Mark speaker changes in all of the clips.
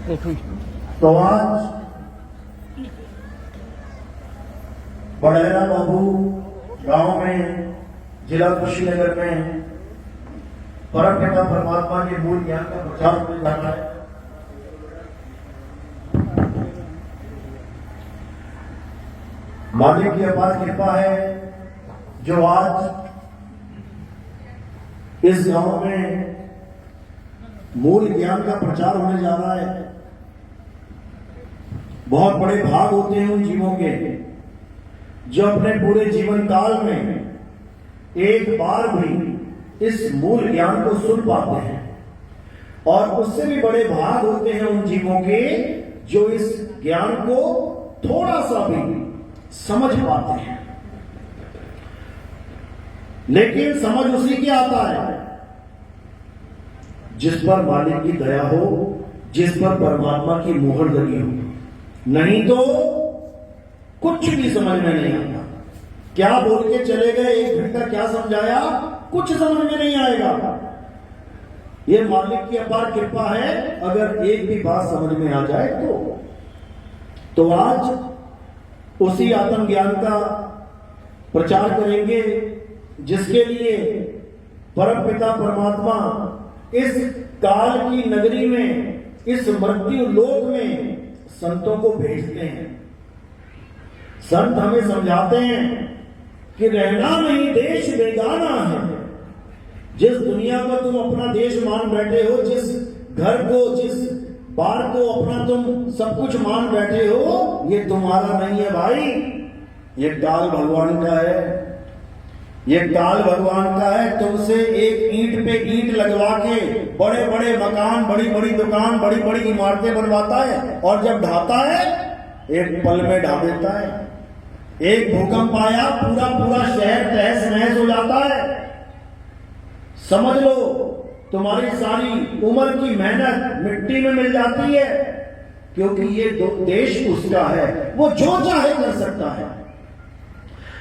Speaker 1: तो आज बड़ेरा बाबू गांव में जिला कुशीनगर में परम पिता परमात्मा के मूल ज्ञान का प्रचार होने जा रहा है। मालिक की अपार कृपा है जो आज इस गांव में मूल ज्ञान का प्रचार होने जा रहा है। बहुत बड़े भाग होते हैं उन जीवों के जो अपने पूरे जीवन काल में एक बार भी इस मूल ज्ञान को सुन पाते हैं, और उससे भी बड़े भाग होते हैं उन जीवों के जो इस ज्ञान को थोड़ा सा भी समझ पाते हैं। लेकिन समझ उसी की आता है जिस पर मालिक की दया हो, जिस पर परमात्मा की मोहर लगी हो। नहीं तो कुछ भी समझ में नहीं आता। क्या बोल के चले गए, एक घंटा क्या समझाया, कुछ समझ में नहीं आएगा। ये मालिक की अपार कृपा है अगर एक भी बात समझ में आ जाए तो आज उसी आत्म ज्ञान का प्रचार करेंगे जिसके लिए परम पिता परमात्मा इस काल की नगरी में, इस मृत्यु लोक में संतों को भेजते हैं। संत हमें समझाते हैं कि रहना नहीं देश बेगाना है। जिस दुनिया को तुम अपना देश मान बैठे हो, जिस घर को, जिस बार को अपना तुम सब कुछ मान बैठे हो, ये तुम्हारा नहीं है भाई। ये काल भगवान का है, ये काल भगवान का है। तुमसे एक ईंट पे ईंट लगवा के बड़े बड़े मकान, बड़ी बड़ी दुकान, बड़ी बड़ी इमारतें बनवाता है, और जब ढाता है एक पल में ढा देता है। एक भूकंप आया, पूरा पूरा शहर तहस नहस हो जाता है। समझ लो तुम्हारी सारी उम्र की मेहनत मिट्टी में मिल जाती है, क्योंकि ये देश उसका है। वो जो चाहे कर सकता है।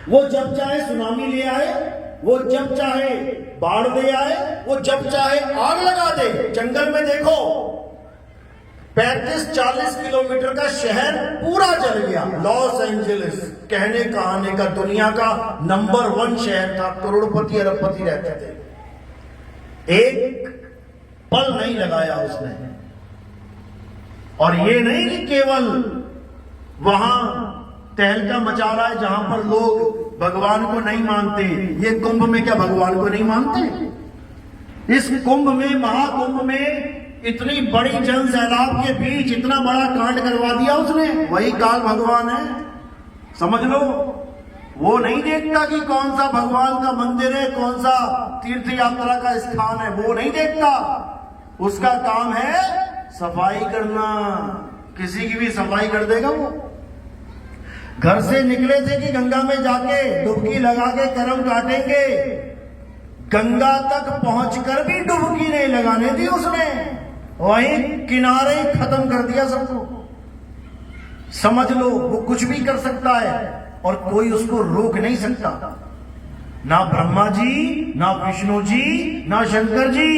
Speaker 1: वो जब चाहे सुनामी ले आए, वो जब चाहे बाढ़ दे आए, वो जब चाहे आग लगा दे। जंगल में देखो 35-40 किलोमीटर का शहर पूरा जल गया। लॉस एंजलिस कहने कहाने का दुनिया का नंबर 1 शहर था, करोड़पति अरबपति रहते थे। एक पल नहीं लगाया उसने। और ये नहीं कि केवल वहां तहलका मचा रहा है जहां पर लोग भगवान को नहीं मानते। ये कुंभ में क्या भगवान को नहीं मानते? इस कुंभ में, महाकुंभ में इतनी बड़ी जन सैलाब के बीच इतना बड़ा कांड करवा दिया उसने। वही काल भगवान है, समझ लो। वो नहीं देखता कि कौन सा भगवान का मंदिर है, कौन सा तीर्थ यात्रा का स्थान है, वो नहीं देखता। उसका काम है सफाई करना। किसी की भी सफाई कर देगा वो। घर से निकले थे कि गंगा में जाके डुबकी लगा के कर्म काटेंगे। गंगा तक पहुंचकर भी डुबकी नहीं लगाने दी उसने, वहीं किनारे खत्म कर दिया सबको। समझ लो वो कुछ भी कर सकता है और कोई उसको रोक नहीं सकता। ना ब्रह्मा जी, ना विष्णु जी, ना शंकर जी,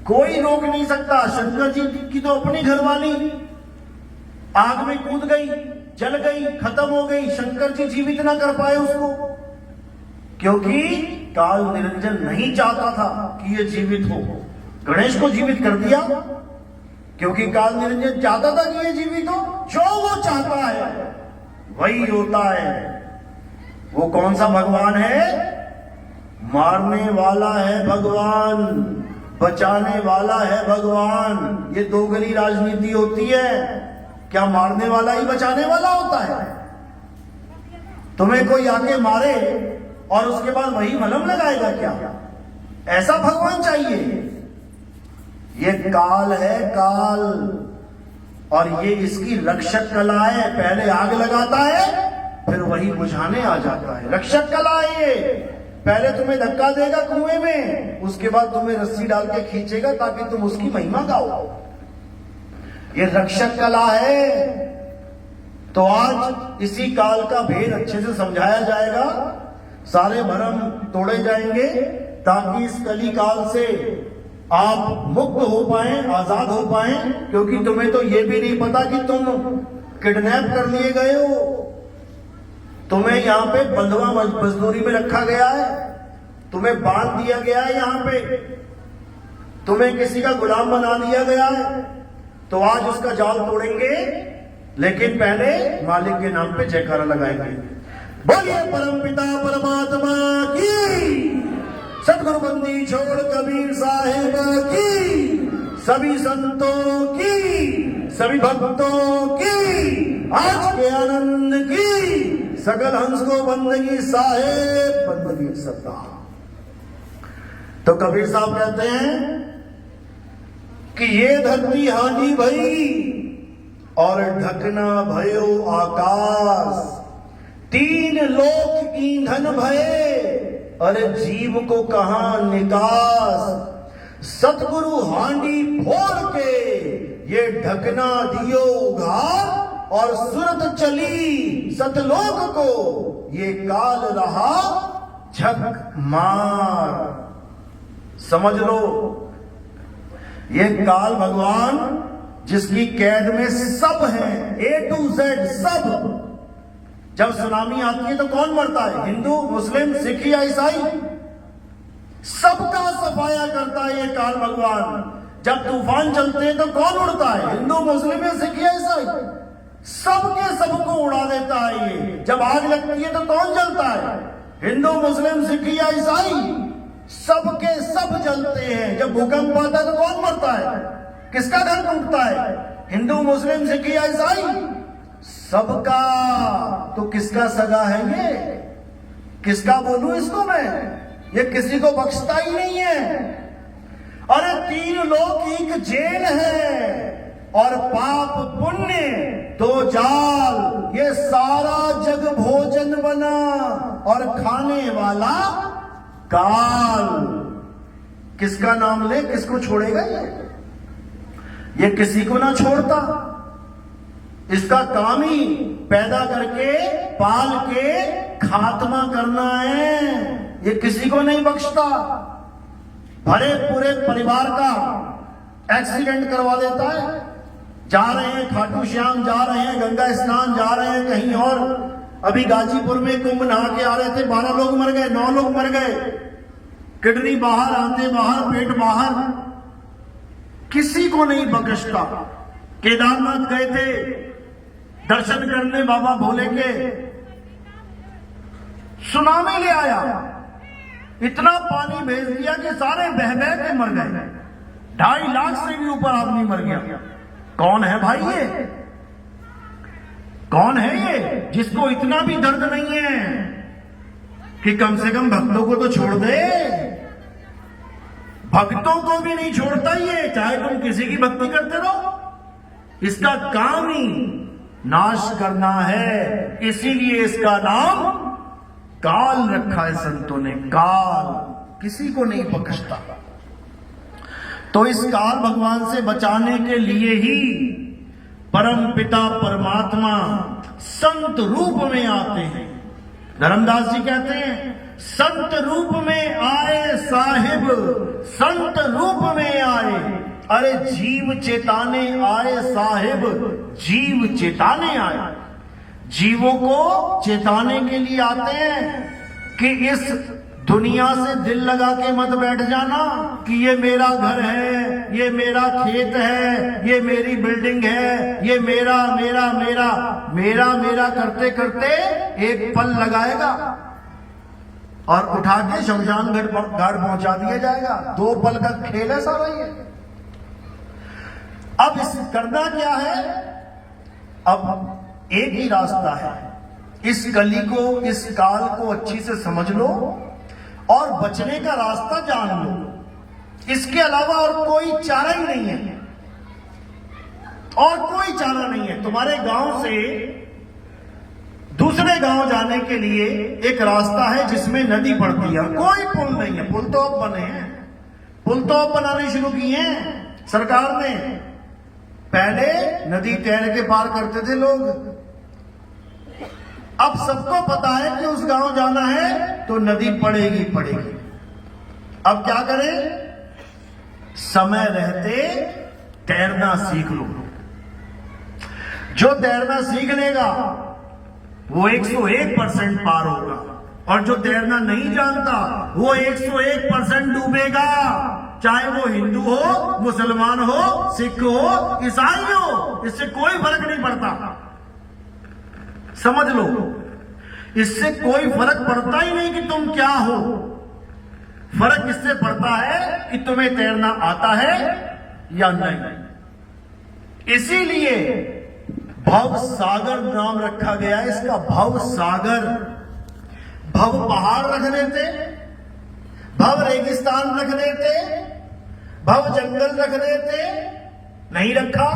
Speaker 1: कोई रोक नहीं सकता। शंकर जी की तो अपनी घरवाली आग में कूद गई, जल गई, खत्म हो गई। शंकर जी जीवित ना कर पाए उसको, क्योंकि काल निरंजन नहीं चाहता था कि ये जीवित हो। गणेश को जीवित कर दिया क्योंकि काल निरंजन चाहता था कि ये जीवित हो। जो वो चाहता है वही होता है। वो कौन सा भगवान है? मारने वाला है भगवान, बचाने वाला है भगवान। ये दोगली राजनीति होती है। क्या मारने वाला ही बचाने वाला होता है? तुम्हें कोई आके मारे और उसके बाद वही मलहम लगाएगा क्या? ऐसा भगवान चाहिए? ये काल है, काल, और ये इसकी रक्षक कला है। पहले आग लगाता है, फिर वही बुझाने आ जाता है। रक्षक कला है ये। पहले तुम्हें धक्का देगा कुएं में, उसके बाद तुम्हें रस्सी डाल के खींचेगा ताकि तुम उसकी महिमा गाओ। ये रक्षक कला है। तो आज इसी काल का भेद अच्छे से समझाया जाएगा, सारे भरम तोड़े जाएंगे, ताकि इस कली काल से आप मुक्त हो पाए, आजाद हो पाए, क्योंकि तुम्हें तो यह भी नहीं पता कि तुम किडनैप कर लिए गए हो, तुम्हें यहां पे बंधुआ मजदूरी में रखा गया है, तुम्हें बांध दिया गया है, यहां पे तुम्हें किसी का गुलाम बना दिया गया है। तो आज उसका जाल तोड़ेंगे, लेकिन पहले मालिक के नाम पे जयकारा लगाएंगे। बोलिए परमपिता परमात्मा की, सतगुरु बंदी छोड़ कबीर साहिब की, सभी संतों की, सभी भक्तों की, आज के आनंद की, सकल हंस को बंदगी साहेब, बंदगी सरदार। तो कबीर साहब कहते हैं कि ये धरती हानि भई और ढकना भयो आकाश, तीन लोक ईंधन भये, अरे जीव को कहां निकास। सतगुरु हांडी फोड़ के ये ढकना दियो उघार, और सुरत चली सतलोक को ये काल रहा झक मार। समझ लो, ये काल भगवान जिसकी कैद में सब है, A to Z सब। जब सुनामी आती है तो कौन मरता है? हिंदू, मुस्लिम, सिख या ईसाई? सबका सफाया करता है ये काल भगवान। जब तूफान चलते हैं तो कौन उड़ता है? हिंदू, मुस्लिम या सिख या ईसाई? सबके सबको उड़ा देता है ये। जब आग लगती है तो कौन जलता है? हिंदू, मुस्लिम, सिख या ईसाई? सबके सब जलते हैं। जब भूकंप आता है तो कौन मरता है? किसका घर टूटता है? हिंदू, मुस्लिम, सिख या ईसाई? सबका। तो किसका सगा है ये? किसका बोलूं इसको मैं? ये किसी को बख्शता ही नहीं है। अरे तीन लोग एक जेल है, और पाप पुण्य दो जाल, ये सारा जग भोजन बना, और खाने वाला काल। किसका नाम ले, किसको छोड़ेगा ये किसी को ना छोड़ता। इसका काम ही पैदा करके पाल के खात्मा करना है। ये किसी को नहीं बख्शता। भरे पूरे परिवार का एक्सीडेंट करवा देता है। जा रहे हैं खाटू श्याम, जा रहे हैं गंगा स्नान, जा रहे हैं कहीं और। अभी गाजीपुर में कुंभ नहा के आ रहे थे, 12 लोग मर गए, 9 लोग मर गए। किडनी बाहर, आंतें बाहर, पेट बाहर। किसी को नहीं बख्शता। केदारनाथ गए थे दर्शन करने बाबा भोले के, सुनामी ले आया, इतना पानी भेज दिया कि सारे बह बह के मर गए। 2.5 लाख से भी ऊपर आदमी मर गया। कौन है भाई ये? कौन है ये जिसको इतना भी दर्द नहीं है कि कम से कम भक्तों को तो छोड़ दे? भक्तों को भी नहीं छोड़ता ये, चाहे तुम किसी की भक्ति करते रहो। इसका काम ही नाश करना है, इसीलिए इसका नाम काल रखा है संतों ने। काल किसी को नहीं बख्शता। तो इस काल भगवान से बचाने के लिए ही परम पिता परमात्मा संत रूप में आते हैं। धर्मदास जी कहते हैं, संत रूप में आए साहिब, संत रूप में आए। अरे जीव चेताने आए साहिब, जीव चेताने आए। जीवों को चेताने के लिए आते हैं कि इस दुनिया से दिल लगा के मत बैठ जाना कि ये मेरा घर है, ये मेरा खेत है, ये मेरी बिल्डिंग है, ये मेरा मेरा मेरा मेरा मेरा करते करते एक पल लगाएगा और उठा के शमशान घाट पहुंचा दिया जाएगा। 2 पल का खेल है सारा ये। अब इस करना क्या है? अब एक ही रास्ता है। इस कली को, इस काल को अच्छी से समझ लो और बचने का रास्ता जान लो। इसके अलावा और कोई चारा ही नहीं है। और कोई चारा नहीं है। तुम्हारे गांव से दूसरे गांव जाने के लिए एक रास्ता है जिसमें नदी पड़ती है, कोई पुल नहीं है। पुल तो अब बने हैं, पुल तो अब बनाने शुरू किए हैं सरकार ने। पहले नदी तैर के पार करते थे लोग। अब सबको पता है कि उस गांव जाना है तो नदी पड़ेगी पड़ेगी। अब क्या करें? समय रहते तैरना सीख लो। जो तैरना सीख लेगा वो 101% पार होगा, और जो तैरना नहीं जानता वो 101% डूबेगा, चाहे वो हिंदू हो, मुसलमान हो, सिख हो, ईसाई हो, इससे कोई फर्क नहीं पड़ता। समझ लो, इससे कोई फर्क पड़ता ही नहीं कि तुम क्या हो। फर्क इससे पड़ता है कि तुम्हें तैरना आता है या नहीं। इसीलिए भव सागर नाम रखा गया है इसका, भव सागर। भव पहाड़ रख देते, भव रेगिस्तान रख देते, भव जंगल रख देते, नहीं रखा।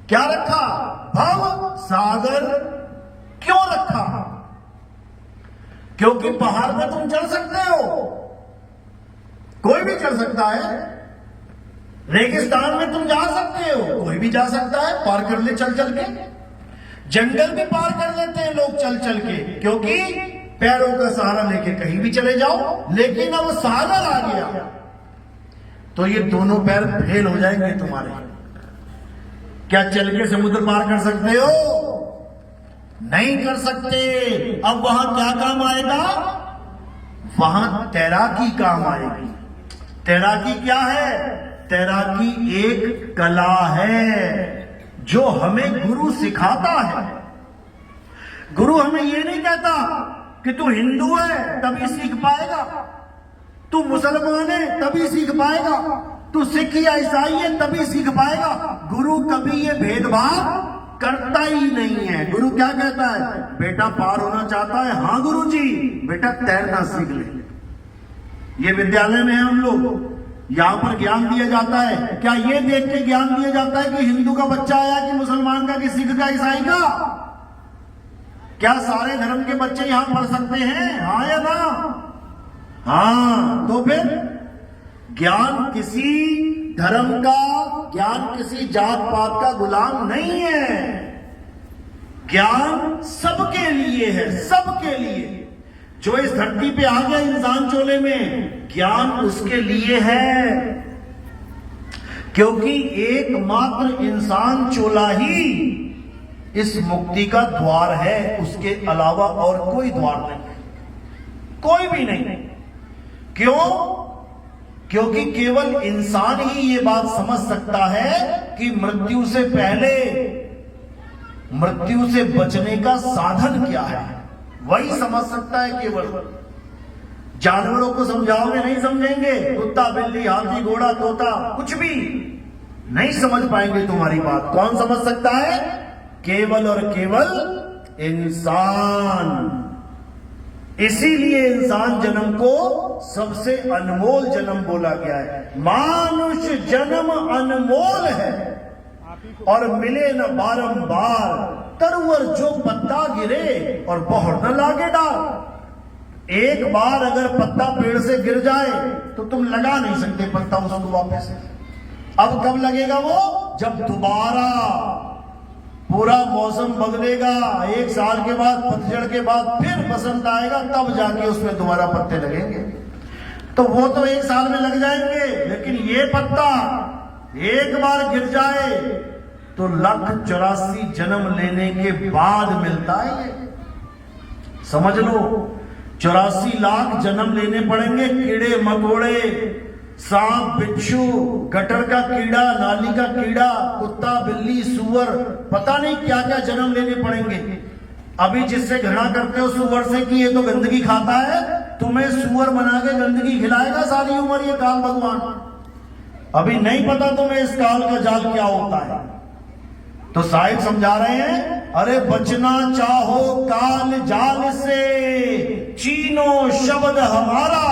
Speaker 1: क्या रखा? भव सागर। क्यों रखा? क्योंकि पहाड़ पे तुम चढ़ सकते हो, कोई भी चढ़ सकता है। रेगिस्तान में तुम जा सकते हो, कोई भी जा सकता है, पार कर ले चल चल के। जंगल भी पार कर लेते हैं लोग चल चल के, क्योंकि पैरों का सहारा लेके कहीं भी चले जाओ। लेकिन अब सागर आ गया तो ये दोनों पैर फेल हो जाएंगे तुम्हारे। क्या चल के समुद्र पार कर सकते हो? नहीं कर सकते। अब वहां क्या काम आएगा? वहां तैराकी काम आएगी। तैराकी क्या है? तैराकी एक कला है जो हमें गुरु सिखाता है। गुरु हमें ये नहीं कहता कि तू हिंदू है तभी सीख पाएगा, तू मुसलमान है तभी सीख पाएगा, तू सिख या ईसाई है तभी सीख पाएगा। गुरु कभी ये भेदभाव करता ही नहीं है। गुरु क्या कहता है? बेटा पार होना चाहता है? हाँ गुरुजी, बेटा तैरना सीख ले। ये विद्यालय में है हम लोग, यहां पर ज्ञान दिया जाता है। क्या ये देख के ज्ञान दिया जाता है कि हिंदू का बच्चा आया कि मुसलमान का, कि सिख का, ईसाई का? क्या सारे धर्म के बच्चे यहां पढ़ सकते हैं? हाँ या ना? हाँ। तो फिर ज्ञान किसी धर्म का, ज्ञान किसी जात पात का गुलाम नहीं है। ज्ञान सबके लिए है, सबके लिए। जो इस धरती पे आ गया इंसान चोले में, ज्ञान उसके लिए है, क्योंकि एकमात्र इंसान चोला ही इस मुक्ति का द्वार है। उसके अलावा और कोई द्वार नहीं, कोई भी नहीं। क्यों? क्योंकि केवल इंसान ही ये बात समझ सकता है कि मृत्यु से पहले, मृत्यु से बचने का साधन क्या है, वही समझ सकता है केवल। जानवरों को समझाओगे नहीं समझेंगे। कुत्ता, बिल्ली, हाथी, घोड़ा, तोता, कुछ भी नहीं समझ पाएंगे तुम्हारी बात। कौन समझ सकता है? केवल और केवल इंसान। इसीलिए इंसान जन्म को सबसे अनमोल जन्म बोला गया है। मानुष जन्म अनमोल है और मिले न बारंबार। तरवर जो पत्ता गिरे और बहुत न लागे डाल। एक बार अगर पत्ता पेड़ से गिर जाए तो तुम लगा नहीं सकते पत्ता उसको वापस। अब कब लगेगा वो? जब दोबारा पूरा मौसम बदलेगा, 1 साल के बाद, पतझड़ के बाद फिर बसंत आएगा, तब जाके उसमें दोबारा पत्ते लगेंगे। तो वो तो 1 साल में लग जाएंगे, लेकिन ये पत्ता एक बार गिर जाए तो 1,84 जन्म लेने के बाद मिलता है। ये समझ लो, 84 लाख जन्म लेने पड़ेंगे। कीड़े मकोड़े, सांप, बिच्छू, गटर का कीड़ा, नाली का कीड़ा, कुत्ता, बिल्ली, सुअर, पता नहीं क्या क्या जन्म लेने पड़ेंगे। अभी जिससे घृणा करते हो सुअर से कि ये तो गंदगी खाता है, तुम्हें सुअर बना के गंदगी खिलाएगा सारी उम्र ये काल भगवान। अभी नहीं पता तुम्हें इस काल का जाल क्या होता है। तो साहिब समझा रहे हैं, अरे बचना चाहो काल जाल से, चीनो शब्द हमारा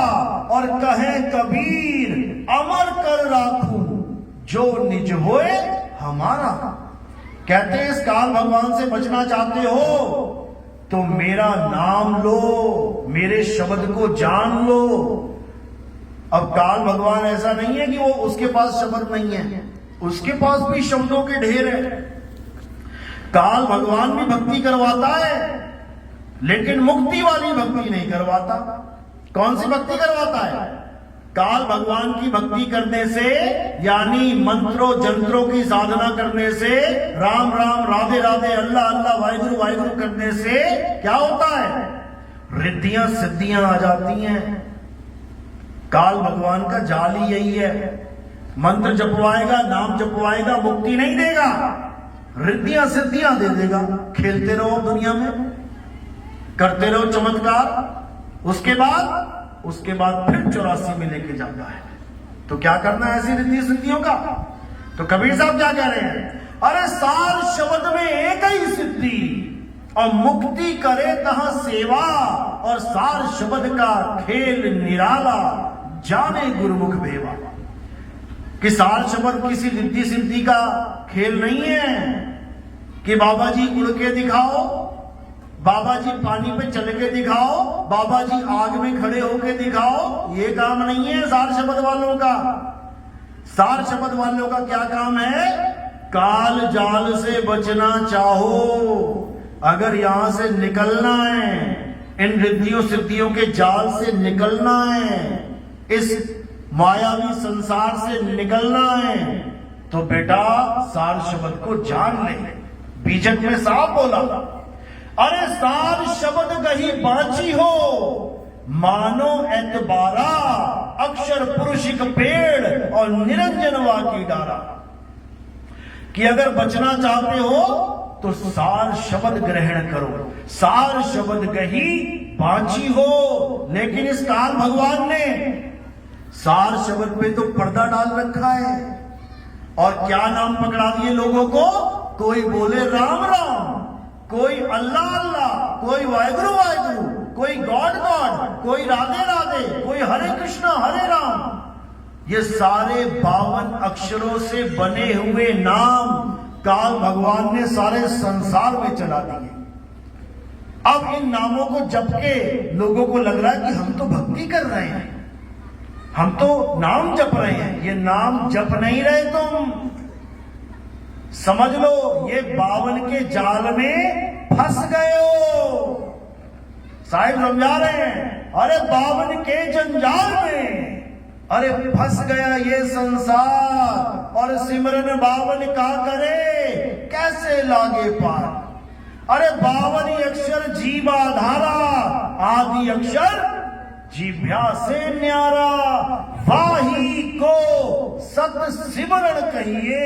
Speaker 1: और कहे कबीर, अमर कर राखूं जो निज होए हमारा। कहते हैं इस काल भगवान से बचना चाहते हो तो मेरा नाम लो, मेरे शब्द को जान लो। अब काल भगवान ऐसा नहीं है कि वो उसके पास शब्द नहीं है, उसके पास भी शब्दों के ढेर है। काल भगवान भी भक्ति करवाता है, लेकिन मुक्ति वाली भक्ति नहीं करवाता। कौन सी भक्ति करवाता है? काल भगवान की भक्ति करने से, यानी मंत्रों जंत्रों की साधना करने से, राम राम राधे राधे अल्लाह अल्लाह वाहिगुरु वाहिगुरु करने से क्या होता है? रिद्धियां सिद्धियां आ जाती हैं। काल भगवान का जाल ही यही है। मंत्र जपवाएगा, नाम जपवाएगा, मुक्ति नहीं देगा, रिद्धियां सिद्धियां दे देगा। खेलते रहो दुनिया में, करते रहो चमत्कार, उसके बाद फिर 84 में लेके जाता है। तो क्या करना है ऐसी रिद्धि सिद्धियों का? तो कबीर साहब क्या कह रहे हैं? अरे सार शब्द में एक ही सिद्धि, और मुक्ति करे तहां सेवा, और सार शब्द का खेल निराला, जाने गुरुमुख भेवा। कि सार शब्द किसी रिद्धि सिद्धि का खेल नहीं है कि बाबा जी उड़ के दिखाओ, बाबा जी पानी पे चल के दिखाओ, बाबा जी आग में खड़े होके दिखाओ। ये काम नहीं है सार शब्द वालों का। सार शब्द वालों का क्या काम है? काल जाल से बचना चाहो, अगर यहां से निकलना है, इन रिद्धियों सिद्धियों के जाल से निकलना है, इस मायावी संसार से निकलना है, तो बेटा सार शब्द को जान ले। बीजक में साफ बोला, अरे सार शब्द कहीं बांची हो, मानो एतबारा, अक्षर पुरुषिक पेड़ और निरंजनवा की डारा। कि अगर बचना चाहते हो तो सार शब्द ग्रहण करो। सार शब्द कहीं बांची हो, लेकिन इस काल भगवान ने सार शब्द पे तो पर्दा डाल रखा है। और क्या नाम पकड़ा दिए लोगों को? कोई बोले राम राम, कोई अल्लाह अल्लाह, कोई वाहिगुरु वाहिगुरु, कोई गॉड गॉड, कोई राधे राधे, कोई हरे कृष्णा हरे राम। ये सारे 52 अक्षरों से बने हुए नाम काल भगवान ने सारे संसार में चला दिए। अब इन नामों को जप के लोगों को लग रहा है कि हम तो भक्ति कर रहे हैं, हम तो नाम जप रहे हैं। ये नाम जप नहीं रहे तुम, समझ लो ये 52 के जाल में फंस गए हो। साहिब समझा रहे हैं, अरे 52 के जंजाल में अरे फंस गया ये संसार, और सिमरन 52 का करे कैसे लागे पार। अरे 52 अक्षर जीवा धारा, आदि अक्षर जीभ्या से न्यारा, वाही को सत सिमरण कहिए,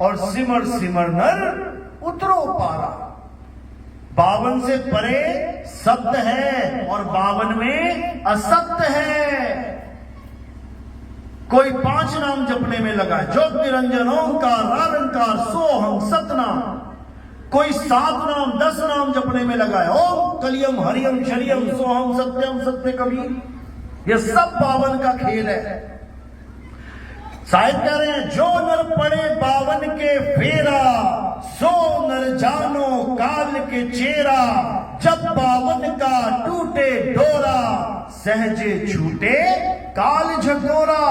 Speaker 1: और सिमर सिमर नर उतरो पारा। 52 से परे सत्य है और 52 में असत्य है। कोई 5 नाम जपने में लगा है, ज्योत निरंजन ओंकार निरंकार सोहम सतनाम। कोई 7 नाम 10 नाम जपने में लगा है, ओम कलियम हरियम शरियम सोहम सत्यम सत्य कबीर। ये सब 52 का खेल है। साहिब कह रहे हैं, जो नर पड़े 52 के फेरा, सो नर जानो काल के चेरा। जब 52 का टूटे डोरा, सहजे छूटे काल झकोरा।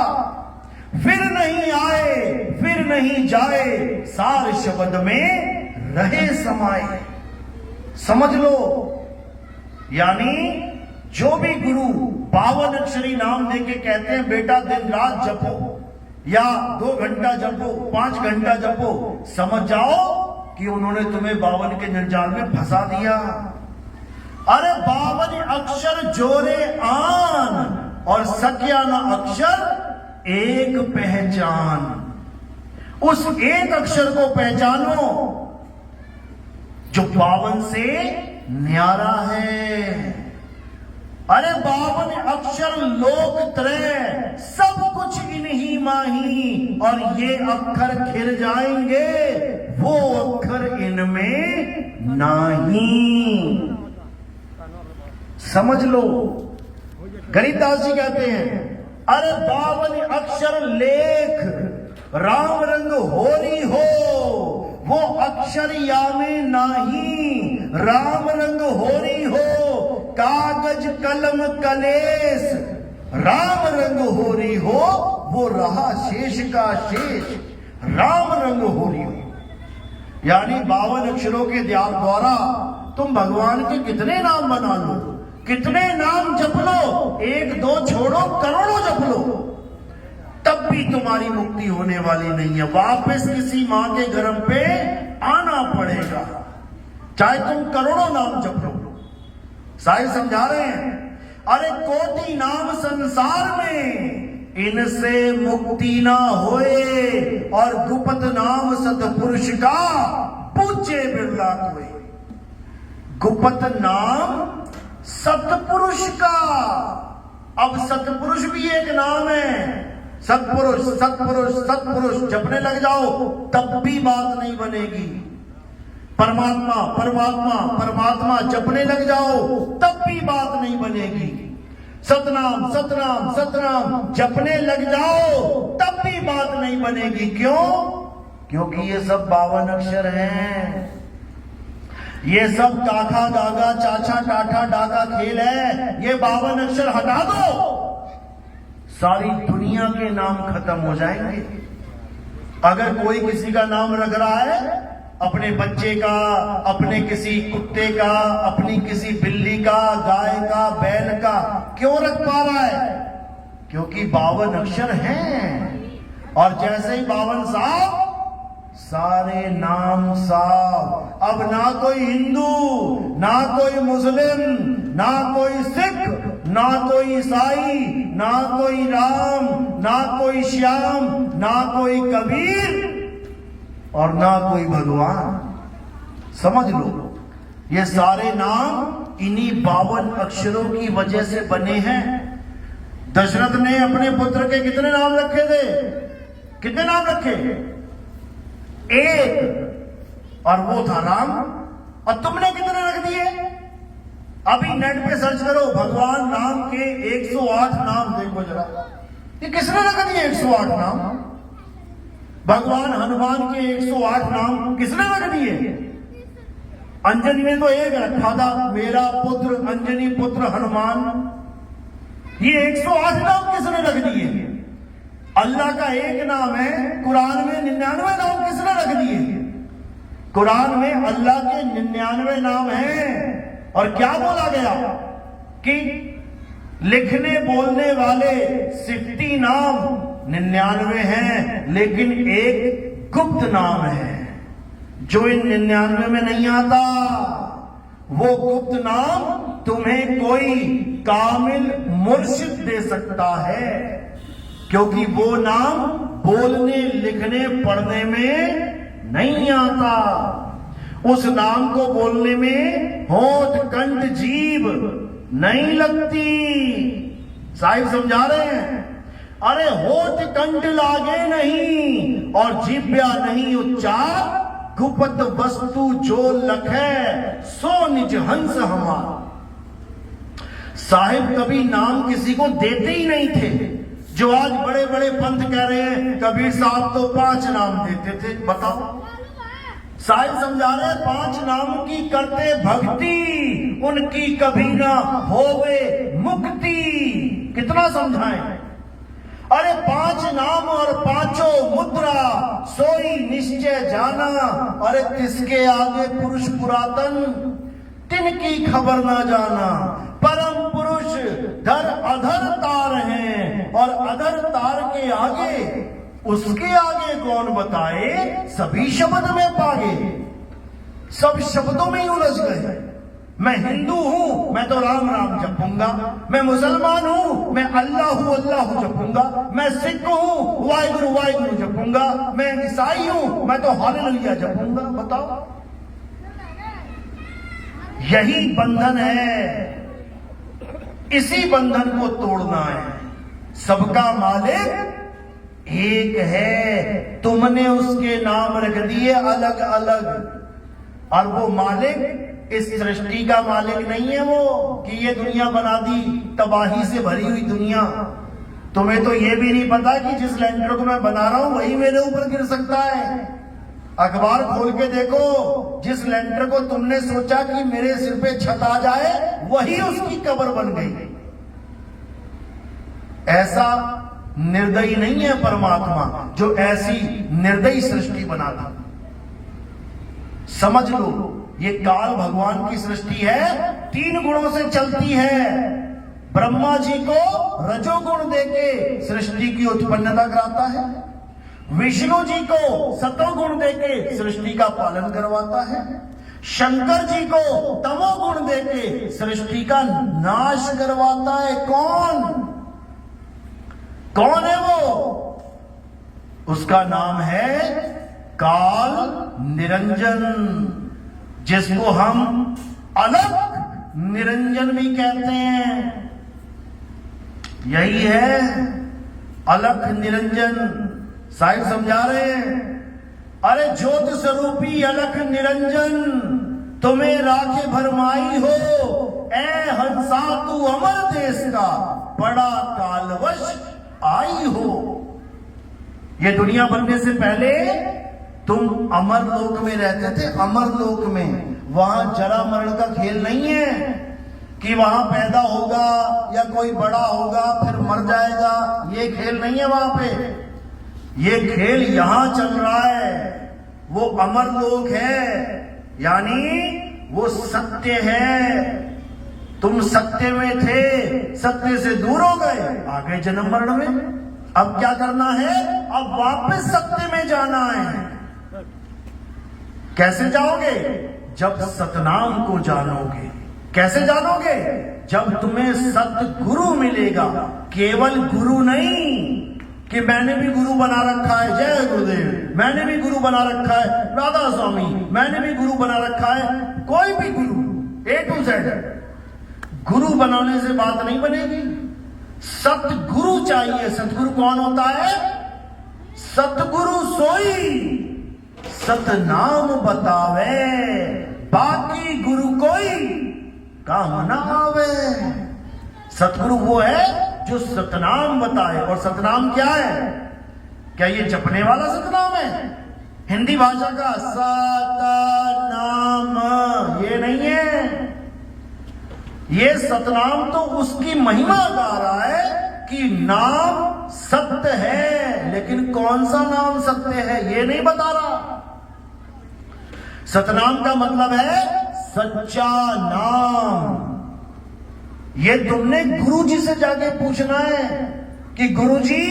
Speaker 1: फिर नहीं आए फिर नहीं जाए, सार शब्द में रहे समाये। समझ लो, यानी जो भी गुरु 52 अक्षरी नाम देके कहते हैं बेटा दिन रात जपो, या 2 घंटा जपो, 5 घंटा जपो, समझ जाओ कि उन्होंने तुम्हें 52 के जंजाल में फंसा दिया। अरे 52 अक्षर जोरे आन, और सकिया न अक्षर एक पहचान। उस एक अक्षर को पहचानो जो 52 से न्यारा है। अरे 52 अक्षर लोक त्रय, सब कुछ इन्हीं माही, और ये अक्षर खिल जाएंगे, वो अक्षर इनमें नहीं। समझ लो, गरीबदास जी कहते हैं, अरे 52 अक्षर लेख, राम रंग होरी हो, वो अक्षर यामे नाही, राम रंग होरी हो। कागज कलम कलेश, राम रंग होरी हो, वो रहा शेष का शेष, राम रंग होरी हो। यानी 52 अक्षरों के द्वारा तुम भगवान के कितने नाम बना लो, कितने नाम जप लो, एक दो छोड़ो, करोड़ों जप लो, तब भी तुम्हारी मुक्ति होने वाली नहीं है। वापस किसी मां के गर्भ पे आना पड़ेगा, चाहे तुम करोड़ों नाम जप लो। साहिब समझा रहे हैं, अरे कोटि नाम संसार में, इनसे मुक्ति ना होए, और गुप्त नाम सतपुरुष का पूज्य बिरला कोई। गुप्त नाम सतपुरुष का, अब सतपुरुष भी एक नाम है। सतपुरुष सतपुरुष सतपुरुष जपने लग जाओ तब भी बात नहीं बनेगी। परमात्मा परमात्मा परमात्मा जपने लग जाओ तब भी बात नहीं बनेगी। सतनाम सतनाम सतनाम जपने लग जाओ तब भी बात नहीं बनेगी। क्यों? क्योंकि ये सब 52 अक्षर हैं। ये सब काका गागा चाचा टाटा डाका खेल है। ये 52 अक्षर हटा दो, सारी दुनिया के नाम खत्म हो जाएंगे। अगर कोई किसी का नाम रख रहा है, अपने बच्चे का, अपने किसी कुत्ते का, अपनी किसी बिल्ली का, गाय का, बैल का, क्यों रख पा रहा है? क्योंकि 52 अक्षर हैं। और जैसे ही 52 साहब, सारे नाम साहब। अब ना कोई हिंदू, ना कोई मुस्लिम, ना कोई सिख, ना कोई ईसाई, ना कोई राम, ना कोई श्याम, ना कोई कबीर, और ना कोई भगवान। समझ लो, ये सारे नाम इन्हीं 52 अक्षरों की वजह से बने हैं। दशरथ ने अपने पुत्र के कितने नाम रखे थे? कितने नाम रखे? एक, और वो था राम। और तुमने कितने रख दिए? अभी नेट पे सर्च करो, भगवान राम के 108 नाम देखो जरा। ये किसने रख दिए 108 नाम? भगवान हनुमान के 108 नाम किसने रख दिए? अंजनी ने तो एक रखा था, मेरा पुत्र अंजनी पुत्र हनुमान। ये 108 नाम किसने रख दिए? अल्लाह का एक नाम है, कुरान में 99 नाम किसने रख दिए? कुरान में अल्लाह के 99 नाम हैं। और क्या बोला गया कि लिखने बोलने वाले 60 नाम 99 हैं, लेकिन एक गुप्त नाम है जो इन 99 में नहीं आता। वो गुप्त नाम तुम्हें कोई कामिल मुर्शिद दे सकता है, क्योंकि वो नाम बोलने लिखने पढ़ने में नहीं आता। उस नाम को बोलने में होंठ कंठ जीभ नहीं लगती। साहिब समझा रहे हैं, अरे होठ कंठ लागे नहीं और जीभ्या नहीं उच्चार, गुप्त वस्तु जो लखे सो निज हंस हमारा। साहिब कभी नाम किसी को देते ही नहीं थे। जो आज बड़े बड़े पंथ कह रहे हैं, कबीर साहब तो 5 नाम देते थे। बताओ, साहिब समझा रहे 5 नाम की करते भक्ति, उनकी कभी ना होवे मुक्ति। कितना समझाएं? अरे 5 नाम और 5 मुद्रा, सोई निश्चय जाना। अरे किसके आगे पुरुष पुरातन, तिनकी खबर ना जाना। परम पुरुष धर अधर तार हैं, और अधर तार के आगे, उसके आगे कौन बताए? सभी शब्द में पागे, सब शब्दों में ही उलझ गए। मैं हिंदू हूं, मैं तो राम राम जपूंगा। मैं मुसलमान हूं, मैं अल्लाह अल्लाह जपूंगा। मैं सिख हूं, वाहिगुरु वाहिगुरु जपूंगा। मैं ईसाई हूं, मैं तो हालेलुया जपूंगा। बताओ, यही बंधन है, इसी बंधन को तोड़ना है। सबका मालिक एक है, तुमने उसके नाम रख दिए अलग अलग, और वो मालिक इस सृष्टि का मालिक नहीं है। वो कि ये दुनिया बना दी, तबाही से भरी हुई दुनिया। तुम्हें तो ये भी नहीं पता कि जिस लेंटर को मैं बना रहा हूं वही मेरे ऊपर गिर सकता है। अखबार खोल के देखो, जिस लेंटर को तुमने सोचा कि मेरे सिर पे छत आ जाए, वही उसकी कब्र बन गई। ऐसा निर्दयी नहीं है परमात्मा जो ऐसी निर्दयी सृष्टि बनाता। समझ लो, ये काल भगवान की सृष्टि है, 3 गुणों से चलती है। ब्रह्मा जी को रजोगुण देके सृष्टि की उत्पन्नता कराता है, विष्णु जी को सतोगुण देके सृष्टि का पालन करवाता है, शंकर जी को तमोगुण देके सृष्टि का नाश करवाता है। कौन है वो? उसका नाम है काल निरंजन, जिसको हम अलख निरंजन भी कहते हैं। यही है अलख निरंजन। साहिब समझा रहे हैं, अरे ज्योत स्वरूपी अलख निरंजन, तुम्हें राखे भरमाई हो, ए हंसा तू अमर देश का, बड़ा कालवश आई हो। ये दुनिया बनने से पहले तुम अमर लोक में रहते थे। अमर लोक में वहां जरा मरण का खेल नहीं है कि वहां पैदा होगा या कोई बड़ा होगा फिर मर जाएगा। ये खेल नहीं है वहां पे, ये खेल यहां चल रहा है। वो अमर लोक है, यानी वो सत्य है। तुम सत्य में थे, सत्य से दूर हो गए, आ गए जन्म मरण में। अब क्या करना है? अब वापस सत्य में जाना है। कैसे जाओगे? जब सतनाम को जानोगे। कैसे जानोगे? जब तुम्हें सतगुरु मिलेगा। केवल गुरु नहीं कि मैंने भी गुरु बना रखा है, जय गुरुदेव, मैंने भी गुरु बना रखा है, राधा स्वामी, मैंने भी गुरु बना रखा है। कोई भी गुरु A to Z, गुरु बनाने से बात नहीं बनेगी। सतगुरु चाहिए। सतगुरु कौन होता है? सतगुरु सोई सतनाम बतावे, बाकी गुरु कोई काम ना आवे। सतगुरु वो है जो सतनाम बताए। और सतनाम क्या है? क्या ये जपने वाला सतनाम है? हिंदी भाषा का सतनाम ये नहीं है। ये सतनाम तो उसकी महिमा गा रहा है कि नाम सत्य है, लेकिन कौन सा नाम सत्य है ये नहीं बता रहा। सतनाम का मतलब है सच्चा नाम। ये तुमने गुरु जी से जाके पूछना है कि गुरु जी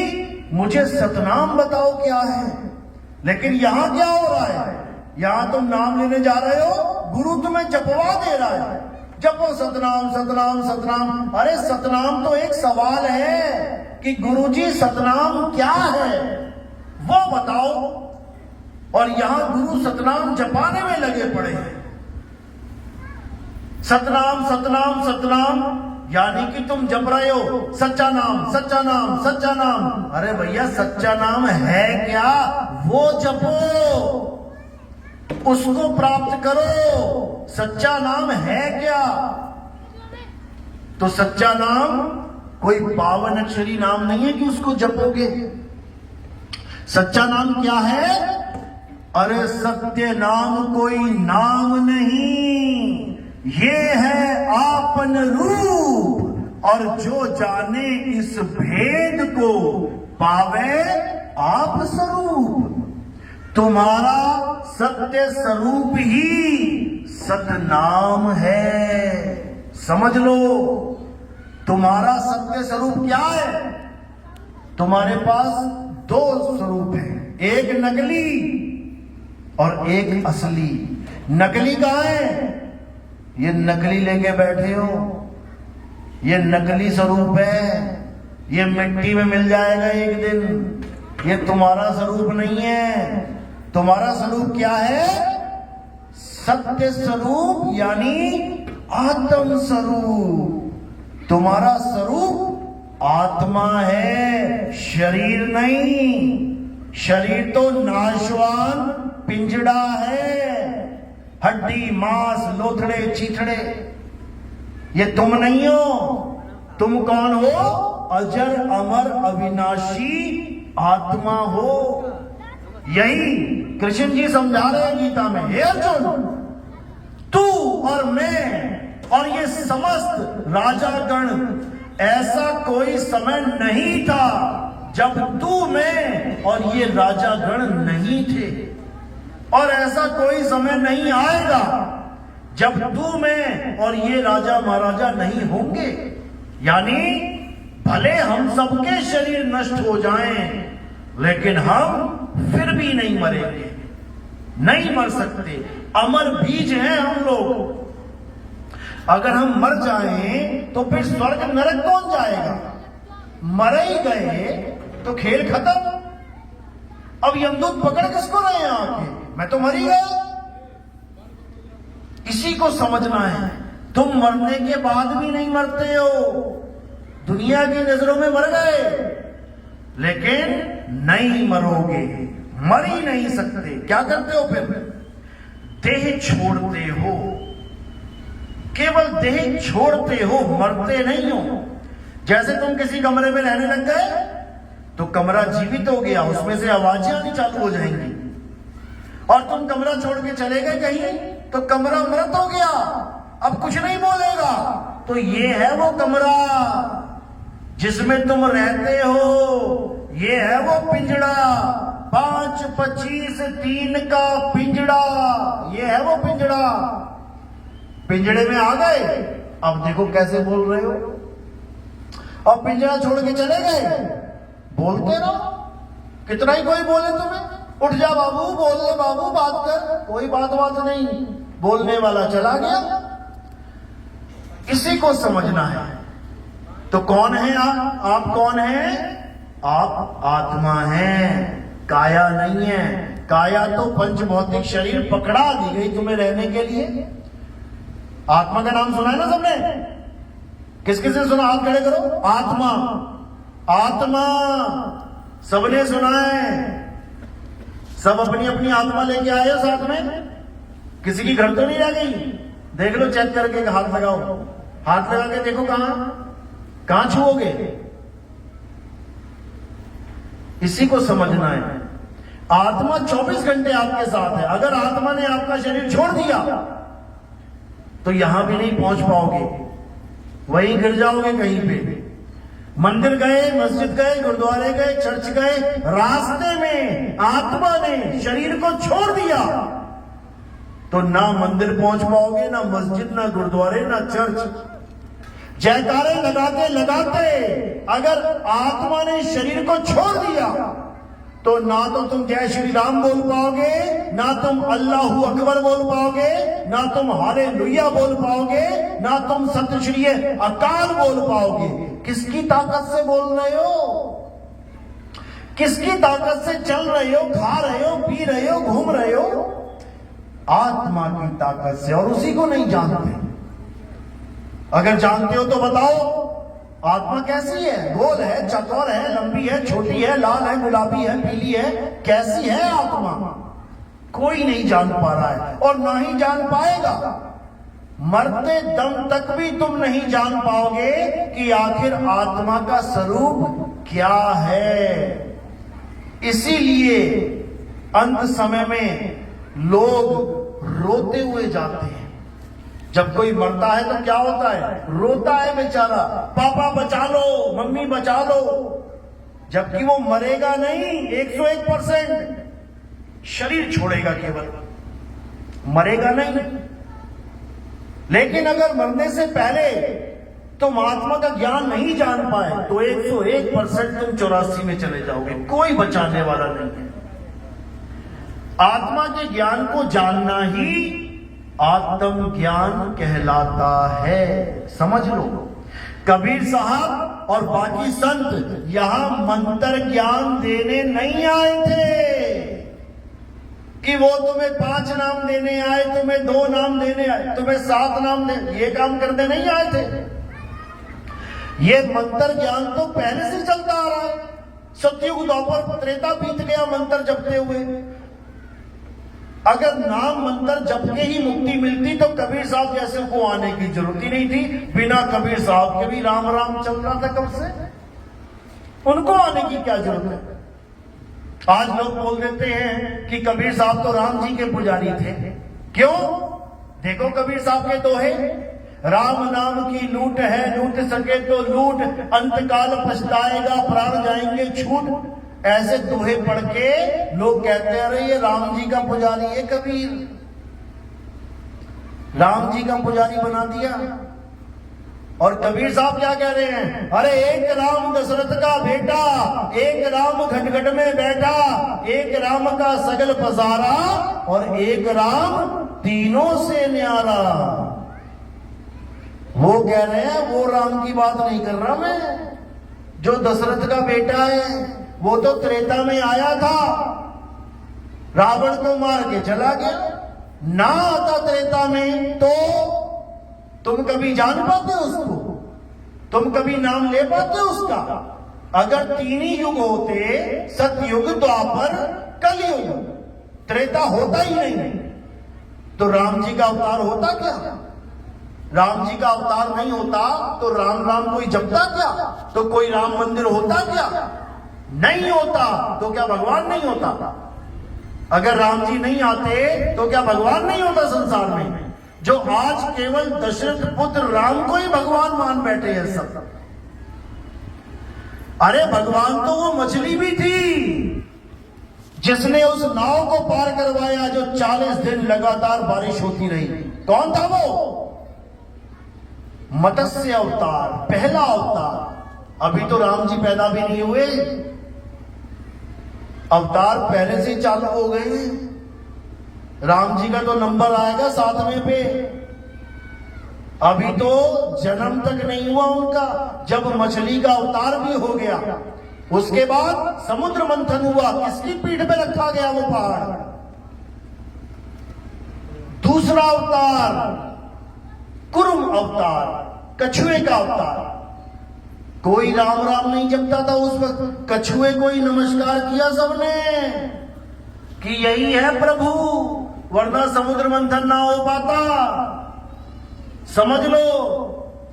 Speaker 1: मुझे सतनाम बताओ क्या है। लेकिन यहां क्या हो रहा है? यहां तुम नाम लेने जा रहे हो, गुरु तुम्हें जपवा दे रहा है, जपो सतनाम सतनाम सतनाम। अरे सतनाम तो एक सवाल है कि गुरु जी सतनाम क्या है वो बताओ। और यहां गुरु सतनाम जपाने में लगे पड़े हैं। सतनाम सतनाम सतनाम यानी कि तुम जप रहे हो सच्चा नाम सच्चा नाम सच्चा नाम। अरे भैया सच्चा नाम है क्या? वो जपो, उसको प्राप्त करो। सच्चा नाम है क्या? तो सच्चा नाम कोई पावन अक्षरी नाम नहीं है कि उसको जपोगे। सच्चा नाम क्या है? अरे सत्य नाम कोई नाम नहीं, ये है आपन रूप। और जो जाने इस भेद को पावे आप स्वरूप। तुम्हारा सत्य स्वरूप ही सतनाम है। समझ लो, तुम्हारा सत्य स्वरूप क्या है? तुम्हारे पास 2 स्वरूप हैं, एक नकली और एक असली। नकली कहां है? ये नकली लेके बैठे हो, ये नकली स्वरूप है, ये मिट्टी में मिल जाएगा एक दिन। ये तुम्हारा स्वरूप नहीं है। तुम्हारा स्वरूप क्या है? सत्य स्वरूप यानी आत्म स्वरूप। तुम्हारा स्वरूप आत्मा है, शरीर नहीं। शरीर तो नाशवान पिंजड़ा है, हड्डी मांस लोथड़े चीथड़े। ये तुम नहीं हो। तुम कौन हो? अजर अमर अविनाशी आत्मा हो। यही कृष्ण जी समझा रहे हैं गीता में। हे अर्जुन, तू और मैं और ये समस्त राजागण, ऐसा कोई समय नहीं था जब तू मैं और ये राजागण नहीं थे। और ऐसा कोई समय नहीं आएगा जब तू मैं और ये राजा महाराजा नहीं होंगे, यानी भले हम सबके शरीर नष्ट हो जाएं, लेकिन हम फिर भी नहीं मरेंगे, नहीं मर सकते। अमर बीज हैं हम लोग। अगर हम मर जाएं तो फिर स्वर्ग नरक कौन जाएगा? मर ही गए तो खेल खत्म। अब यमदूत पकड़ किसको रहे हैं आके? मैं तो मर ही गया। इसी को समझना है। तुम मरने के बाद भी नहीं मरते हो, दुनिया की नजरों में मर गए, लेकिन नहीं मरोगे, मर ही नहीं सकते। क्या करते हो फिर? देह छोड़ते हो, केवल देह छोड़ते हो, मरते नहीं हो। जैसे तुम किसी कमरे में रहने लग गए तो कमरा जीवित हो गया, उसमें से आवाजें आनी चालू हो जाएंगी। और तुम कमरा छोड़ के चले गए कहीं तो कमरा मृत हो गया, अब कुछ नहीं बोलेगा। तो ये है वो कमरा जिसमें तुम रहते हो, ये है वो पिंजड़ा, 5, 25, 3 का पिंजड़ा, ये है वो पिंजड़ा। पिंजड़े में आ गए, अब देखो कैसे बोल रहे हो। अब पिंजड़ा छोड़ के चले गए, बोलते रहो, कितना ही कोई बोले तुम्हें, उठ जा बाबू, बोल ले बाबू, बात कर, कोई बात नहीं, बोलने वाला चला गया। इसी को समझना है। तो कौन है आप कौन है? आप आत्मा हैं, काया नहीं है। काया तो पंच भौतिक शरीर पकड़ा दी गई तुम्हें रहने के लिए। आत्मा का नाम सुना है ना सबने? किस किस ने सुना? हाथ खड़े करो। आत्मा, आत्मा सबने सुना है। सब अपनी अपनी आत्मा लेके आए हो साथ में, किसी की घर तो नहीं रह गई? देख लो, चेक करके हाथ लगाओ, हाथ लगा के देखो कहां छुओगे। इसी को समझना है। आत्मा 24 घंटे आपके साथ है। अगर आत्मा ने आपका शरीर छोड़ दिया तो यहां भी नहीं पहुंच पाओगे, वहीं गिर जाओगे कहीं पे। मंदिर गए, मस्जिद गए, गुरुद्वारे गए, चर्च गए, रास्ते में आत्मा ने शरीर को छोड़ दिया तो ना मंदिर पहुंच पाओगे, ना मस्जिद, ना गुरुद्वारे, ना चर्च। जयकारे लगाते लगाते अगर आत्मा ने शरीर को छोड़ दिया तो ना तो तुम जय श्री राम बोल पाओगे, ना तुम अल्लाहू अकबर बोल पाओगे, ना तुम हालेलुया बोल पाओगे, ना तुम सत श्री अकाल बोल पाओगे। किसकी ताकत से बोल रहे हो? किसकी ताकत से चल रहे हो, खा रहे हो, पी रहे हो, घूम रहे हो? आत्मा की ताकत से। और उसी को नहीं जानते। अगर जानते हो तो बताओ, आत्मा कैसी है? गोल है, चौकोर है, लंबी है, छोटी है, लाल है, गुलाबी है, पीली है? कैसी है आत्मा? कोई नहीं जान पा रहा है और ना ही जान पाएगा। मरते दम तक भी तुम नहीं जान पाओगे कि आखिर आत्मा का स्वरूप क्या है। इसीलिए अंत समय में लोग रोते हुए जाते हैं। जब कोई मरता है तो क्या होता है? रोता है बेचारा, पापा बचा लो, मम्मी बचा लो। जबकि वो मरेगा नहीं, 101% शरीर छोड़ेगा, केवल मरेगा नहीं। लेकिन अगर मरने से पहले तुम आत्मा का ज्ञान नहीं जान पाए तो 101% तुम 84 में चले जाओगे, कोई बचाने वाला नहीं है। आत्मा के ज्ञान को जानना ही आत्म ज्ञान कहलाता है, समझ लो। कबीर साहब और बाकी संत यहां मंत्र ज्ञान देने नहीं आए थे कि वो तुम्हें 5 नाम देने आए, तुम्हें 2 नाम देने आए, तुम्हें 7 नाम देने, ये काम करने नहीं आए थे। ये मंत्र ज्ञान तो पहले से चलता आ रहा है। सतयुग, द्वापर, त्रेता बीत गया मंत्र जपते हुए। अगर नाम मंत्र जप के ही मुक्ति मिलती तो कबीर साहब जैसे को आने की जरूरत ही नहीं थी। बिना कबीर साहब के भी राम राम चल रहा था कब से, उनको आने की क्या जरूरत है? आज लोग बोल देते हैं कि कबीर साहब तो राम जी के पुजारी थे। क्यों? देखो कबीर साहब के दोहे, राम नाम की लूट है, लूट सके तो लूट, अंतकाल पछताएगा, प्राण जाएंगे छूट। ऐसे दोहे पढ़ के लोग कहते हैं अरे ये राम जी का पुजारी है कबीर। राम जी का पुजारी बना दिया। और कबीर साहब क्या कह रहे हैं, अरे एक राम दशरथ का बेटा, एक राम घटघट में बैठा, एक राम का सगल पसारा, और एक राम तीनों से न्यारा। वो कह रहे हैं वो राम की बात नहीं कर रहा मैं, जो दशरथ का बेटा है वो तो त्रेता में आया था, रावण को मार के चला गया। ना आता त्रेता में तो तुम कभी जान पाते उसको, तुम कभी नाम ले पाते उसका? अगर तीन ही युग होते, सतयुग, द्वापर, कलयुग, त्रेता होता ही नहीं, तो राम जी का अवतार होता क्या? राम जी का अवतार नहीं होता तो राम राम कोई जपता क्या? तो कोई राम मंदिर होता क्या? नहीं होता। तो क्या भगवान नहीं होता? अगर राम जी नहीं आते तो क्या भगवान नहीं होता संसार में? जो आज केवल दशरथ पुत्र राम को ही भगवान मान बैठे हैं सब। अरे भगवान तो वो मछली भी थी जिसने उस नाव को पार करवाया, जो 40 दिन लगातार बारिश होती रही। कौन था वो? मत्स्य अवतार, पहला अवतार। अभी तो राम जी पैदा भी नहीं हुए, अवतार पहले से चालू हो गए। राम जी का तो नंबर आएगा 7वें पे, अभी तो जन्म तक नहीं हुआ उनका, जब मछली का अवतार भी हो गया। उसके बाद समुद्र मंथन हुआ, किसकी पीठ पे रखा गया वो पहाड़? दूसरा अवतार कुरुम अवतार, कछुए का अवतार। कोई राम राम नहीं जपता था उस वक्त, कछुए को ही नमस्कार किया सबने कि यही है प्रभु, वरना समुद्र मंथन ना हो पाता। समझ लो।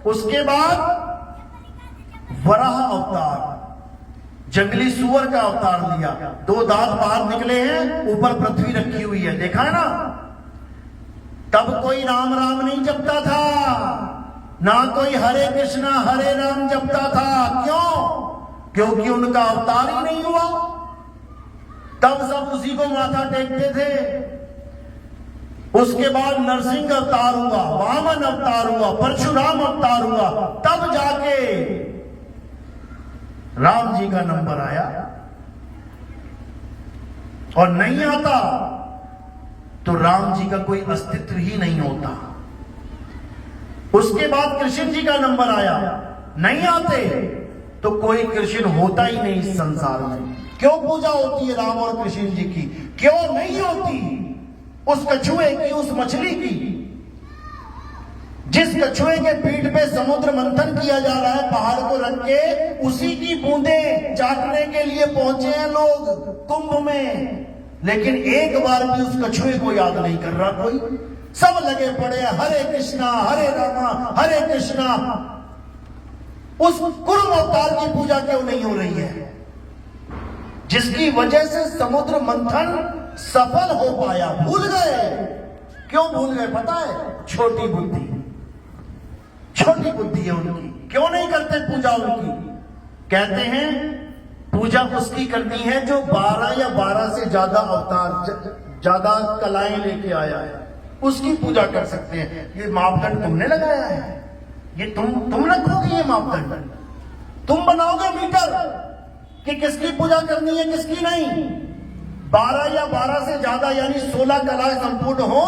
Speaker 1: उसके बाद वराह अवतार, जंगली सुअर का अवतार लिया, 2 दांत बाहर निकले हैं, ऊपर पृथ्वी रखी हुई है, देखा है ना? तब कोई राम राम नहीं जपता था, ना कोई हरे कृष्णा हरे राम जपता था। क्यों? क्योंकि उनका अवतार ही नहीं हुआ। तब सब उसी को माथा टेकते थे। उसके बाद नरसिंह अवतार हुआ, वामन अवतार हुआ, परशुराम अवतार हुआ, तब जाके राम जी का नंबर आया। और नहीं आता तो राम जी का कोई अस्तित्व ही नहीं होता। उसके बाद कृष्ण जी का नंबर आया, नहीं आते तो कोई कृष्ण होता ही नहीं इस संसार में। क्यों पूजा होती है राम और कृष्ण जी की? क्यों नहीं होती उस कछुए की, उस मछली की? जिस कछुए के पीठ पे समुद्र मंथन किया जा रहा है पहाड़ को रख के, उसी की बूंदें चाटने के लिए पहुंचे हैं लोग कुंभ में। लेकिन एक बार भी उस कछुए को याद नहीं कर रहा कोई। सब लगे पड़े हैं हरे कृष्णा हरे रामा हरे कृष्णा। उस कुरुम अवतार की पूजा क्यों नहीं हो रही है? जिसकी वजह से समुद्र मंथन सफल हो पाया। भूल गए। क्यों भूल गए पता है? छोटी बुद्धि, छोटी बुद्धि है उनकी। क्यों नहीं करते पूजा उनकी? कहते हैं पूजा उसकी करनी है जो 12 या 12 से ज्यादा अवतार, ज्यादा कलाएं लेके आया है, उसकी पूजा कर सकते हैं। ये मापदंड तुमने लगाया है, ये तुम रखोगे ये मापदंड, तुम बनाओगे मीटर कि किसकी पूजा करनी है किसकी नहीं। 12 या 12 से ज्यादा यानी 16 कलाएं संपूर्ण हो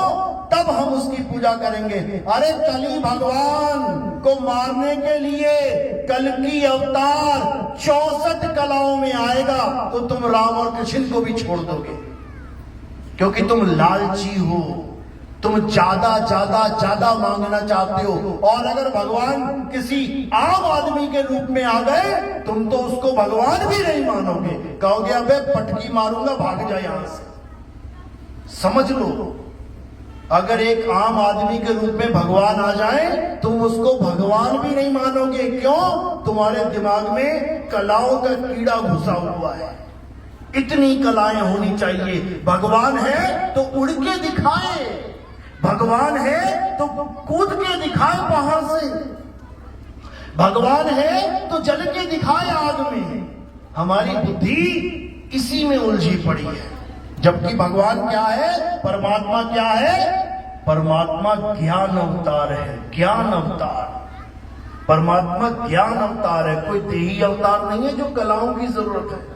Speaker 1: तब हम उसकी पूजा करेंगे। अरे कली भगवान को मारने के लिए कल की अवतार 64 कलाओं में आएगा तो तुम राम और कृष्ण को भी छोड़ दोगे, क्योंकि तुम लालची हो, तुम ज्यादा ज्यादा ज्यादा मांगना चाहते हो। और अगर भगवान किसी आम आदमी के रूप में आ गए तुम तो उसको भगवान भी नहीं मानोगे, कहोगे अबे पटकी मारूंगा भाग जा यहां से। समझ लो, अगर एक आम आदमी के रूप में भगवान आ जाए तुम उसको भगवान भी नहीं मानोगे। क्यों? तुम्हारे दिमाग में कलाओं का कीड़ा घुसा हुआ है। इतनी कलाएं होनी चाहिए। भगवान है तो उड़ के दिखाए, भगवान है तो कूद के दिखाए पहाड़ से, भगवान है तो जल के दिखाए आग में। हमारी बुद्धि इसी में उलझी पड़ी है। जबकि भगवान क्या है, परमात्मा क्या है? परमात्मा ज्ञान अवतार है, ज्ञान अवतार। परमात्मा ज्ञान अवतार है, कोई देही अवतार नहीं है जो कलाओं की जरूरत है।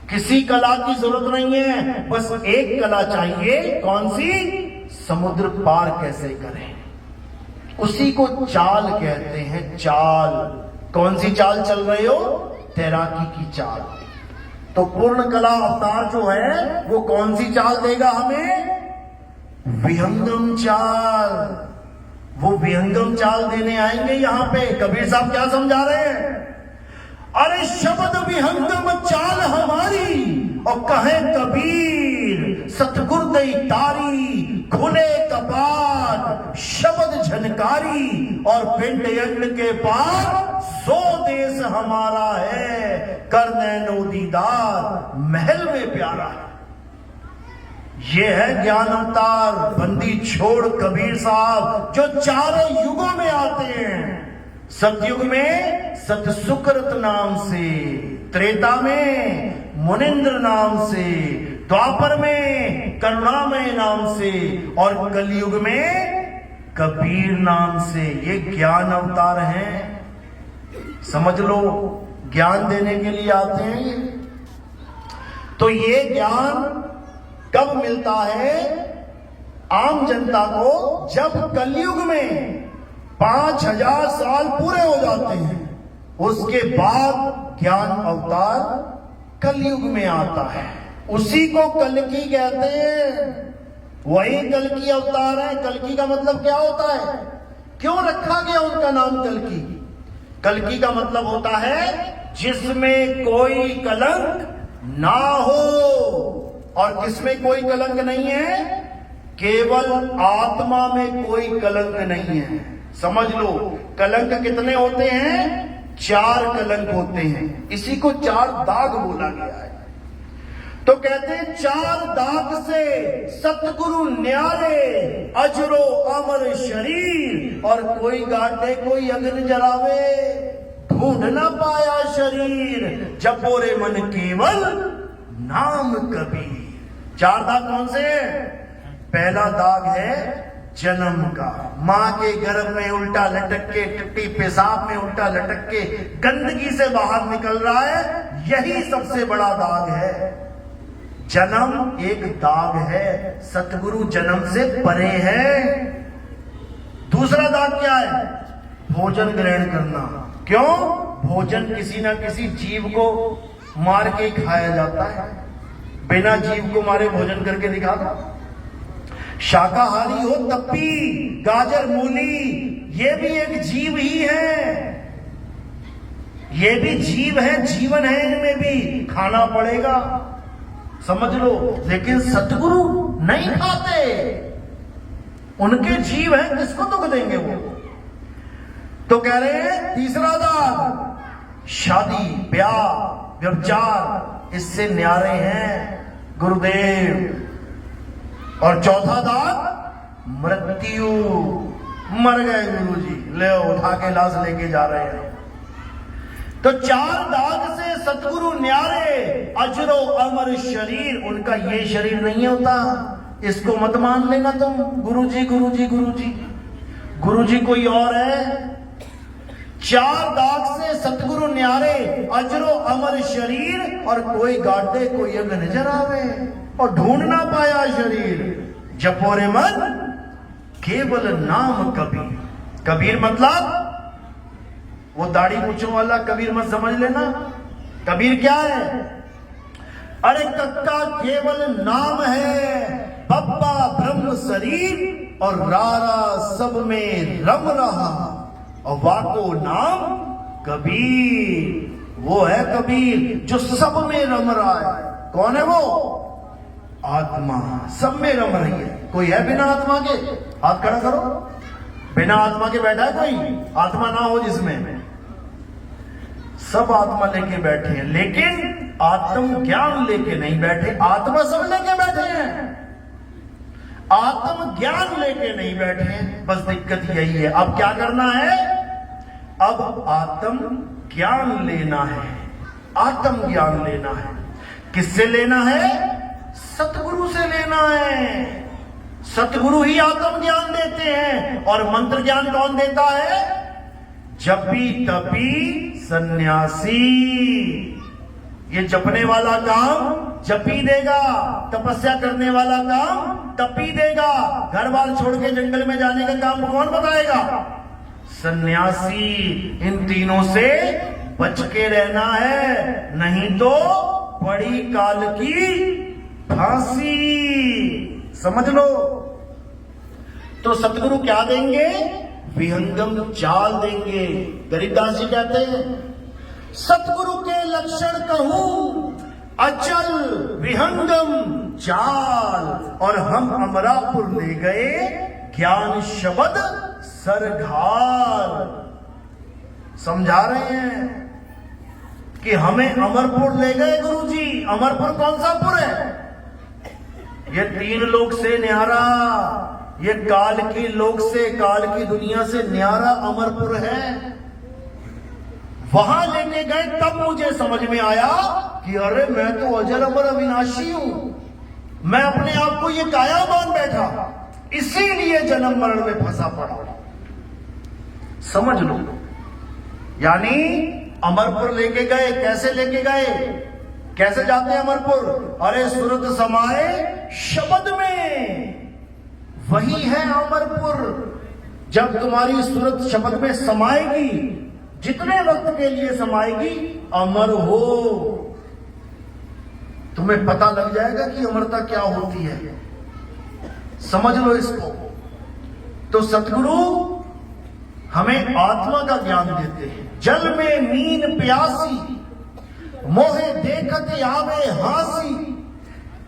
Speaker 1: किसी कला की जरूरत नहीं है, बस एक कला चाहिए। कौन सी? समुद्र पार कैसे करें, उसी को चाल कहते हैं। चाल, कौन सी चाल चल रहे हो? तैराकी की चाल। तो पूर्ण कला अवतार जो है वो कौन सी चाल देगा हमें? विहंगम चाल। वो विहंगम चाल देने आएंगे यहां पे। कबीर साहब क्या समझा रहे हैं? अरे शब्द विहंगम चाल हमारी, और कहे कबीर सतगुर दई तारी, खुले कपाट शब्द झनकारी, और पिंड यज्ञ के पार सो देश हमारा है, कर नैनो दीदार महल में प्यारा है। ये है ज्ञान अवतार। बंदी छोड़ कबीर साहब जो चारों युगों में आते हैं। सतयुग में सतसुकृत नाम से, त्रेता में मुनिंद्र नाम से, द्वापर में करुणामय नाम से, और कलयुग में कबीर नाम से। ये ज्ञान अवतार हैं, समझ लो। ज्ञान देने के लिए आते हैं। तो ये ज्ञान कब मिलता है आम जनता को? जब कलयुग में 5000 साल पूरे हो जाते हैं, उसके बाद ज्ञान अवतार कलयुग में आता है। उसी को कल्कि कहते हैं। वही कल्कि अवतार है। कल्कि का मतलब क्या होता है? क्यों रखा गया उनका नाम कल्कि? कल्कि का मतलब होता है जिसमें कोई कलंक ना हो। और किसमें कोई कलंक नहीं है? केवल आत्मा में कोई कलंक नहीं है। समझ लो, कलंक कितने होते हैं? 4 कलंक होते हैं। इसी को 4 दाग बोला गया है। तो कहते हैं 4 दाग से सतगुरु न्यारे, अजरो अमर शरीर, और कोई गाटे कोई अग्नि जरावे, ढूंढ ना पाया शरीर, जपोरे मन केवल नाम कबीर। 4 दाग कौन से? पहला दाग है जन्म का। मां के गर्भ में उल्टा लटक के, टट्टी पेशाब में उल्टा लटक के गंदगी से बाहर निकल रहा है, यही सबसे बड़ा दाग है। जन्म एक दाग है, सतगुरु जन्म से परे है। दूसरा दाग क्या है? भोजन ग्रहण करना। क्यों? भोजन किसी ना किसी जीव को मार के खाया जाता है। बिना जीव को मारे भोजन करके दिखा दो। शाकाहारी हो तप्पी, गाजर, मूली, ये भी एक जीव ही है। ये भी जीव है, जीवन है इनमें भी, खाना पड़ेगा, समझ लो। लेकिन सतगुरु नहीं खाते, उनके जीव है, किसको दुख देंगे वो? तो कह रहे हैं तीसरा दाग शादी, ब्याह, व्यभिचार, इससे न्यारे हैं गुरुदेव। और चौथा दाग मृत्यु, मर गए गुरुजी, ले उठा के लाश लेके जा रहे हैं। तो 4 दाग से सतगुरु न्यारे, अजरो अमर शरीर। उनका ये शरीर नहीं होता, इसको मत मान लेना तुम गुरुजी गुरुजी गुरुजी। गुरुजी कोई और है। 4 दाग से सतगुरु न्यारे, अजरो अमर शरीर, और कोई गाटे कोई अंग नजर आवे, और ढूंढ ना पाया शरीर, जपोरे मन केवल नाम कबीर। कबीर मतलब वो दाढ़ी मूंछों वाला कबीर मत समझ लेना। कबीर क्या है? अरे कक्का केवल नाम है, बब्बा ब्रह्म शरीर, और रारा सब में रम रहा, और वाको नाम कबीर। वो है कबीर जो सब में रम रहा है। कौन है वो? आत्मा सब में रम रही है। कोई है बिना आत्मा के? हाथ खड़ा करो। बिना आत्मा के बैठा है कोई? आत्मा ना हो जिसमें? सब आत्मा लेके बैठे हैं, लेकिन आत्म ज्ञान लेके नहीं बैठे। आत्मा सब लेके बैठे हैं, आत्म ज्ञान लेके नहीं बैठे हैं। बस दिक्कत यही है। अब क्या करना है? अब आत्म ज्ञान लेना है। आत्म ज्ञान लेना है। किससे लेना है? सतगुरु से लेना है। सतगुरु ही आत्म ज्ञान देते हैं। और मंत्र ज्ञान कौन देता है? जपी तपी सन्यासी। ये जपने वाला काम जपी देगा, तपस्या करने वाला काम तपी देगा। घर बार छोड़ के जंगल में जाने का काम कौन बताएगा? सन्यासी। इन तीनों से बच के रहना है, नहीं तो बड़ी काल की फांसी। समझ लो। तो सतगुरु क्या देंगे? विहंगम चाल देंगे। गरीबदास जी कहते हैं, सतगुरु के लक्षण कहूं अचल विहंगम चाल। और हम अमरापुर ले गए ज्ञान शब्द सरघार। समझा रहे हैं कि हमें अमरपुर ले गए गुरुजी। अमरपुर कौन सा पुर है? ये तीन लोक से न्यारा, ये काल की लोक से, काल की दुनिया से न्यारा अमरपुर है। वहां लेके गए तब मुझे समझ में आया कि अरे मैं तो अजर अमर अविनाशी हूं। मैं अपने आप को ये काया मान बैठा, इसीलिए जन्म मरण में फंसा पड़ा। समझ लो। यानी अमरपुर लेके गए। कैसे लेके गए? कैसे जाते हैं अमरपुर? अरे सुरत समाए शब्द में, वही है अमरपुर। जब तुम्हारी सूरत शब्द में समाएगी, जितने वक्त के लिए समाएगी, अमर हो। तुम्हें पता लग जाएगा कि अमरता क्या होती है। समझ लो इसको। तो सतगुरु हमें आत्मा का ज्ञान देते हैं। जल में मीन प्यासी, मोहे देखत आवे हासी।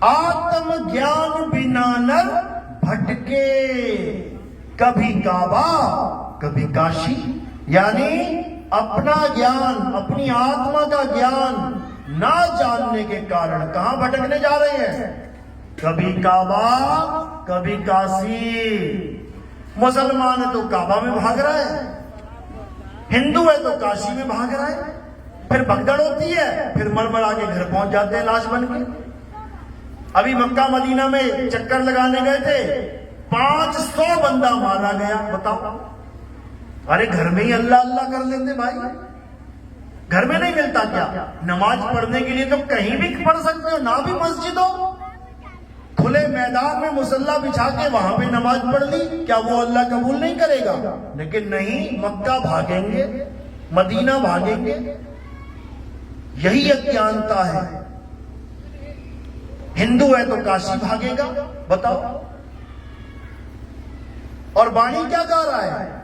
Speaker 1: आत्म ज्ञान बिना नर भटके, कभी काबा कभी काशी। यानी अपना ज्ञान, अपनी आत्मा का ज्ञान ना जानने के कारण कहां भटकने जा रहे हैं? कभी काबा कभी काशी। मुसलमान है तो काबा में भाग रहा है, हिंदू है तो काशी में भाग रहा है। फिर भगदड़ होती है, फिर मरमरा के घर पहुंच जाते हैं लाश बन के। अभी मक्का मदीना में चक्कर लगाने गए थे, 500 बंदा मारा गया। बताओ। अरे घर में ही अल्लाह अल्लाह कर लेते भाई। घर में नहीं मिलता क्या? नमाज पढ़ने के लिए तो कहीं भी पढ़ सकते हो, ना भी मस्जिद हो, खुले मैदान में मुसल्ला बिछा के वहां पे नमाज पढ़ ली, क्या वो अल्लाह कबूल नहीं करेगा? लेकिन नहीं, मक्का भागेंगे, मदीना भागेंगे। यही अज्ञानता है। हिंदू है तो काशी भागेगा। बताओ। और वाणी क्या गा रहा है?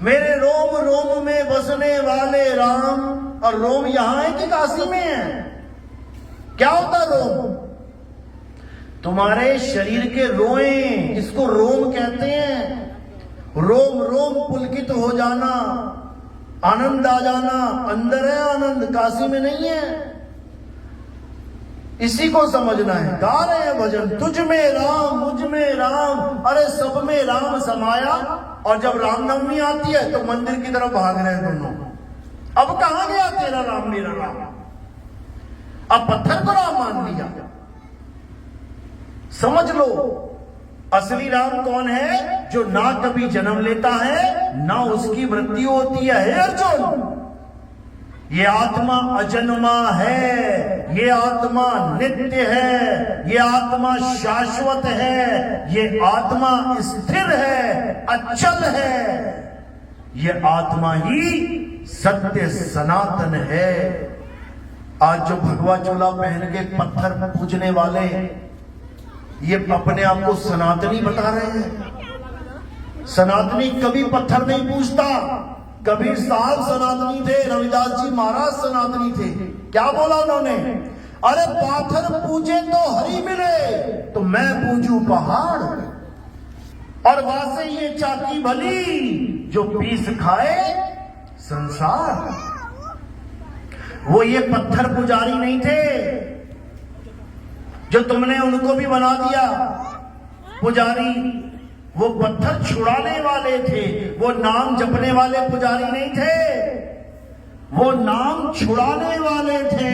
Speaker 1: मेरे रोम रोम में बसने वाले राम। और रोम यहां है कि काशी में है? क्या होता रोम? तुम्हारे शरीर के रोए, इसको रोम कहते हैं। रोम रोम पुलकित हो जाना, आनंद आ जाना। अंदर है आनंद, काशी में नहीं है। इसी को समझना है। गा रहे हैं भजन, तुझ में राम मुझ में राम, अरे सब में राम समाया। और जब रामनवमी आती है तो मंदिर की तरफ भाग रहे हैं दोनों। अब कहां गया तेरा राम मेरा राम? अब पत्थर को राम मान लिया। समझ लो, असली राम कौन है? जो ना कभी जन्म लेता है, ना उसकी मृत्यु होती है। हे अर्जुन, ये आत्मा अजन्मा है, ये आत्मा नित्य है, ये आत्मा शाश्वत है, ये आत्मा स्थिर है, अचल है। ये आत्मा ही सत्य सनातन है। आज जो भगवा चोला पहन के पत्थर पूजने वाले, ये अपने आप को सनातनी बता रहे हैं। सनातनी कभी पत्थर नहीं पूजता। कबीर साहब सनातनी थे, रविदास जी महाराज सनातनी थे। क्या बोला उन्होंने? अरे पाथर पूजे तो हरि मिले, तो मैं पूजू पहाड़। और वासे ये चाकी भली, जो पीस खाए संसार। वो ये पत्थर पुजारी नहीं थे जो तुमने उनको भी बना दिया पुजारी। वो पत्थर छुड़ाने वाले थे, वो नाम जपने वाले पुजारी नहीं थे, वो नाम छुड़ाने वाले थे।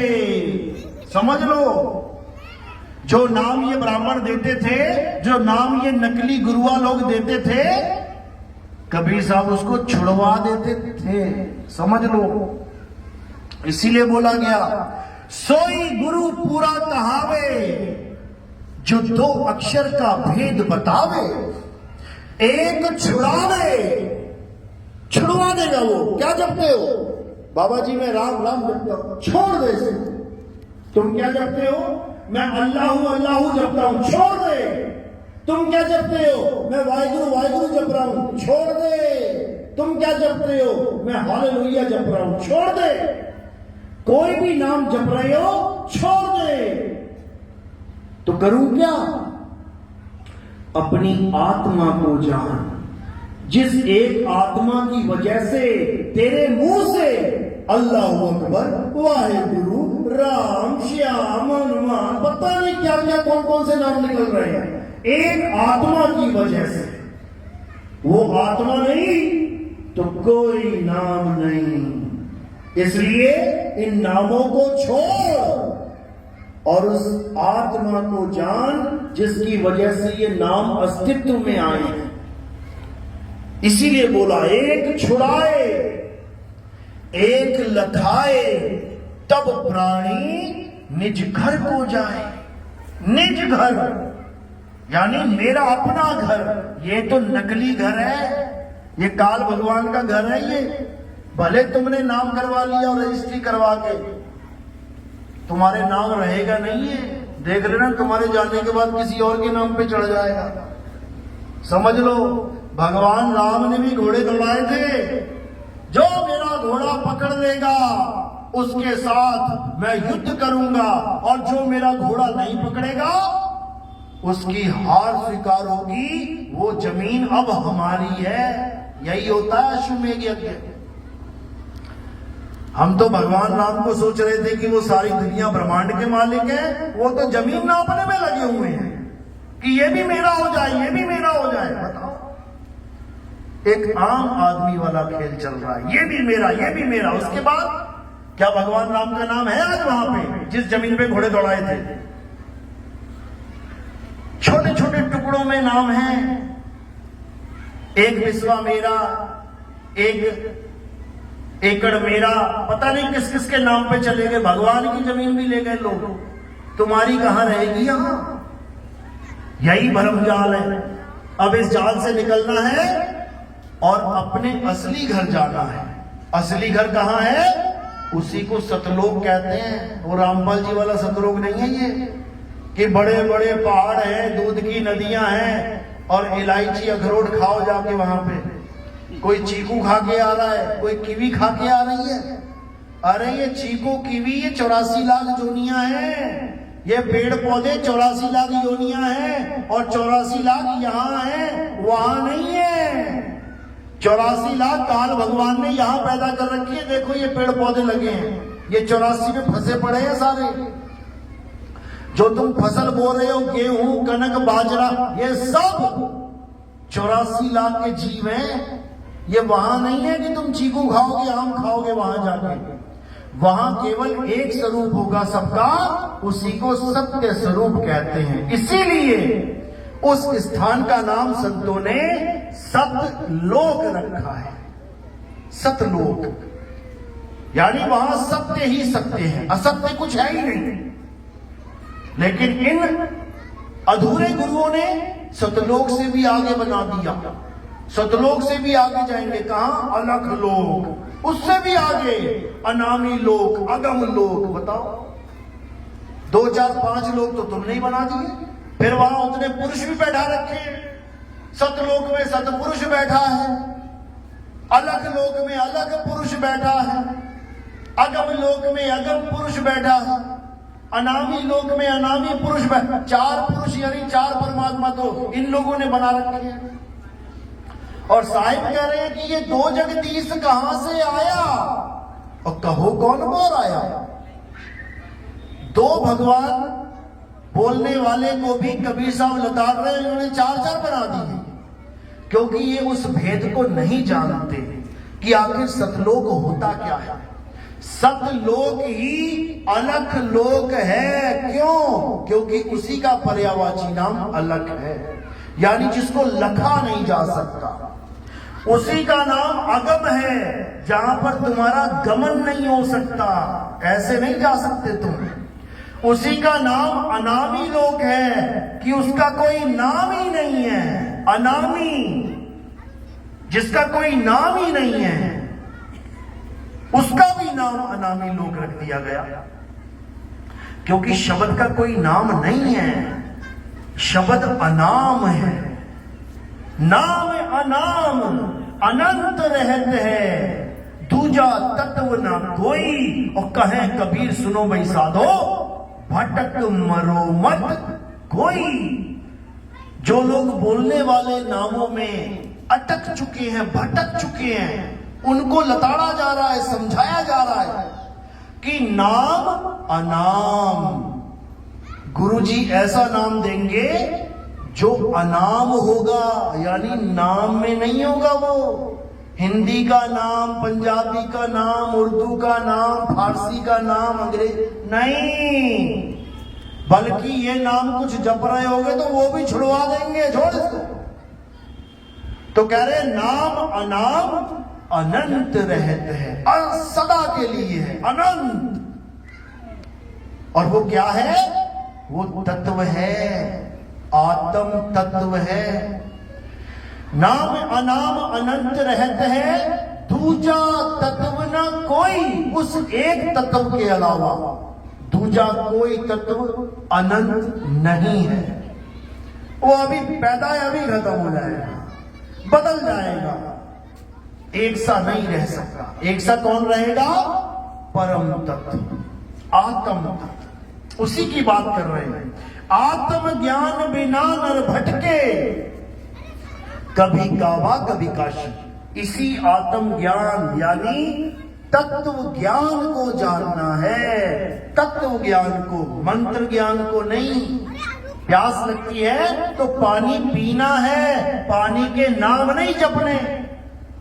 Speaker 1: समझ लो। जो नाम ये ब्राह्मण देते थे, जो नाम ये नकली गुरुआ लोग देते थे, कबीर साहब उसको छुड़वा देते थे, समझ लो। इसीलिए बोला गया, सोई गुरु पूरा कहावे, जो दो अक्षर का भेद बतावे, एक छुड़ावे, छुड़वा देगा वो। क्या जपते हो? बाबा जी मैं राम राम जपता हूं, छोड़ दे इसे। तुम क्या जपते हो? मैं अल्लाहू अल्लाहू जपता हूं, छोड़ दे। तुम क्या जपते हो? मैं वाहिगुरु वाहिगुरु जप रहा हूं, छोड़ दे। तुम क्या जपते हो? मैं हालेलुया जप रहा हूं, छोड़ दे। कोई भी नाम जप रहे हो, छोड़ दे। तो करूं क्या? अपनी आत्मा को जान, जिस एक आत्मा की वजह से तेरे मुंह से अल्लाहू अकबर, वाहिगुरु, राम, श्याम, हनुमान, पता नहीं क्या क्या कौन कौन से नाम निकल रहे हैं, एक आत्मा की वजह से। वो आत्मा नहीं तो कोई नाम नहीं। इसलिए इन नामों को छोड़ और उस आत्मा को जान जिसकी वजह से ये नाम अस्तित्व में आए हैं। इसीलिए बोला, एक छुड़ाए एक लखाए, तब प्राणी निज घर को जाए। निज घर यानी मेरा अपना घर। ये तो नकली घर है, ये काल भगवान का घर है। ये भले तुमने नाम करवा लिया और रजिस्ट्री करवा के, तुम्हारे नाम रहेगा नहीं है। देख लेना तुम्हारे जाने के बाद किसी और के नाम पे चढ़ जाएगा। समझ लो, भगवान राम ने भी घोड़े दौड़ाए थे। जो मेरा घोड़ा पकड़ लेगा उसके साथ मैं युद्ध करूंगा, और जो मेरा घोड़ा नहीं पकड़ेगा उसकी हार स्वीकार होगी। वो जमीन अब हमारी है। यही होता है अश्वमेध यज्ञ। हम तो भगवान राम को सोच रहे थे कि वो सारी दुनिया ब्रह्मांड के मालिक हैं, वो तो जमीन नापने में लगे हुए हैं कि ये भी मेरा हो जाए, ये भी मेरा हो जाए। बताओ, एक आम आदमी वाला खेल चल रहा है, ये भी मेरा, ये भी मेरा। उसके बाद क्या भगवान राम का नाम है आज वहां पे जिस जमीन पे घोड़े दौड़ाए थे? छोटे छोटे टुकड़ों में नाम है। एक विश्वा मेरा, एक एकड़ मेरा, पता नहीं किस किस के नाम पे चले गए। भगवान की जमीन भी ले गए लोग। तुम्हारी कहां रहेगी यहां? यही भरम जाल है। अब इस जाल से निकलना है और अपने असली घर जाना है। असली घर कहां है? उसी को सतलोक कहते हैं। वो रामपाल जी वाला सतलोक नहीं है ये, कि बड़े बड़े पहाड़ हैं, दूध की नदियां हैं और इलायची अखरोट खाओ जाके वहां पे। कोई चीकू खा के आ रहा है, कोई कीवी खा के आ रही है। अरे ये चीकू कीवी ये 84 लाख योनियां हैं। ये पेड़ पौधे 84 लाख योनियां हैं और 84 लाख यहां हैं, वहां नहीं है। 84 लाख काल भगवान ने यहां पैदा कर रखी है। देखो ये पेड़ पौधे लगे हैं, ये 84 में फंसे पड़े हैं सारे। जो तुम फसल बो रहे हो, गेहूं, कनक, बाजरा, ये सब 84 लाख के जीव हैं। ये वहां नहीं है कि तुम चीकू खाओगे, आम खाओगे वहां जाके। वहां केवल एक स्वरूप होगा सबका, उसी को सत्य स्वरूप कहते हैं। इसीलिए उस स्थान का नाम संतों ने सतलोक रखा है। सतलोक यानी वहां सत्य ही सत्य है, असत्य कुछ है ही नहीं। लेकिन इन अधूरे गुरुओं ने सतलोक से भी आगे बना दिया। सतलोक से भी आगे जाएंगे कहां? अलख लोक। उससे भी आगे अनामी लोक, अगम लोक। बताओ, 2, 4, 5 लोग तो तुमने ही बना दिए। फिर वहां उतने पुरुष भी बैठा रखे। सतलोक में सतपुरुष बैठा है, अलग लोक में अलग पुरुष बैठा है, अगम लोक में अगम पुरुष बैठा है, अनामी लोक में अनामी पुरुष बैठा। 4 पुरुष यानी 4 परमात्मा तो इन लोगों ने बना रखे हैं। और साहिब कह रहे हैं कि ये 2 जगदीश कहां से आया? और कहो कौन बोल आया? 2 भगवान बोलने वाले को भी कबीर साहब लताड़ रहे हैं, उन्होंने 4 बना दिए। क्योंकि ये उस भेद को नहीं जानते कि आखिर सतलोक होता क्या है। सतलोक ही अलख लोक है। क्यों? क्योंकि उसी का पर्यायवाची नाम अलख है, यानी जिसको लखा नहीं जा सकता। उसी का नाम अगम है, जहां पर तुम्हारा गमन नहीं हो सकता, ऐसे नहीं जा सकते तुम। उसी का नाम अनामी लोक है कि उसका कोई नाम ही नहीं है। अनामी, जिसका कोई नाम ही नहीं है, उसका भी नाम अनामी लोक रख दिया गया, क्योंकि शब्द का कोई नाम नहीं है, शब्द अनाम है। नाम अनाम अनंत रहत है, दूजा तत्व ना कोई। और कहे कबीर सुनो भाई साधो, भटक मरो मत कोई। जो लोग बोलने वाले नामों में अटक चुके हैं, भटक चुके हैं, उनको लताड़ा जा रहा है, समझाया जा रहा है कि नाम अनाम। गुरुजी ऐसा नाम देंगे जो अनाम होगा, यानी नाम में नहीं होगा। वो हिंदी का नाम, पंजाबी का नाम, उर्दू का नाम, फारसी का नाम, अंग्रेजी नहीं, बल्कि ये नाम कुछ जप रहे होंगे तो वो भी छुड़वा देंगे, छोड़ इसको। तो कह रहे नाम अनाम अनंत रहते हैं, सदा के लिए है, अनंत। और वो क्या है? वो तत्व है, आत्म तत्व है। नाम अनाम अनंत रहते हैं, दूजा तत्व न कोई। उस एक तत्व के अलावा दूजा कोई तत्व अनंत नहीं है। वो अभी पैदा है, अभी खत्म हो जाएगा, बदल जाएगा, एक सा नहीं रह सकता। एक सा कौन रहेगा? परम तत्व, आत्म तत्व, उसी की बात कर रहे हैं। आत्म ज्ञान बिना नर भटके, कभी काबा कभी काशी। इसी आत्म ज्ञान यानी तत्व ज्ञान को जानना है, तत्व ज्ञान को, मंत्र ज्ञान को नहीं। प्यास लगती है तो पानी पीना है, पानी के नाम नहीं जपने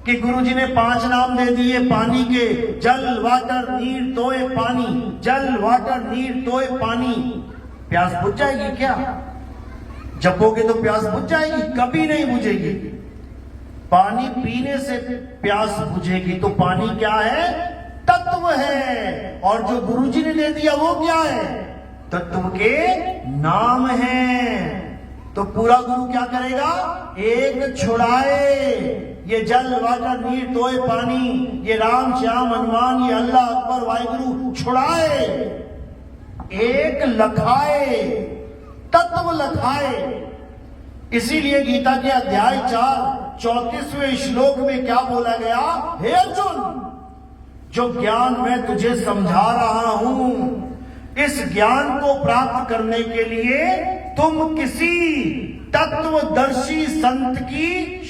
Speaker 1: कि गुरुजी ने 5 नाम दे दिए पानी के, जल वाटर नीर तोए पानी, जल वाटर नीर तोए पानी। प्यास बुझ जाएगी क्या? जपोगे तो प्यास बुझ जाएगी? कभी नहीं बुझेगी। पानी पीने से प्यास बुझेगी। तो पानी क्या है? तत्व है। और जो गुरुजी ने दे दिया वो क्या है? तत्व के नाम है। तो पूरा गुरु क्या करेगा? एक छुड़ाए, ये जल वाटर नीर तोए पानी, ये राम श्याम हनुमान, ये अल्लाह अकबर वाहिगुरु छुड़ाए, एक लखाए, तत्व लखाए। इसीलिए गीता के अध्याय 4 34वें श्लोक में क्या बोला गया? हे अर्जुन, जो ज्ञान मैं तुझे समझा रहा हूं, इस ज्ञान को प्राप्त करने के लिए तुम किसी तत्वदर्शी संत की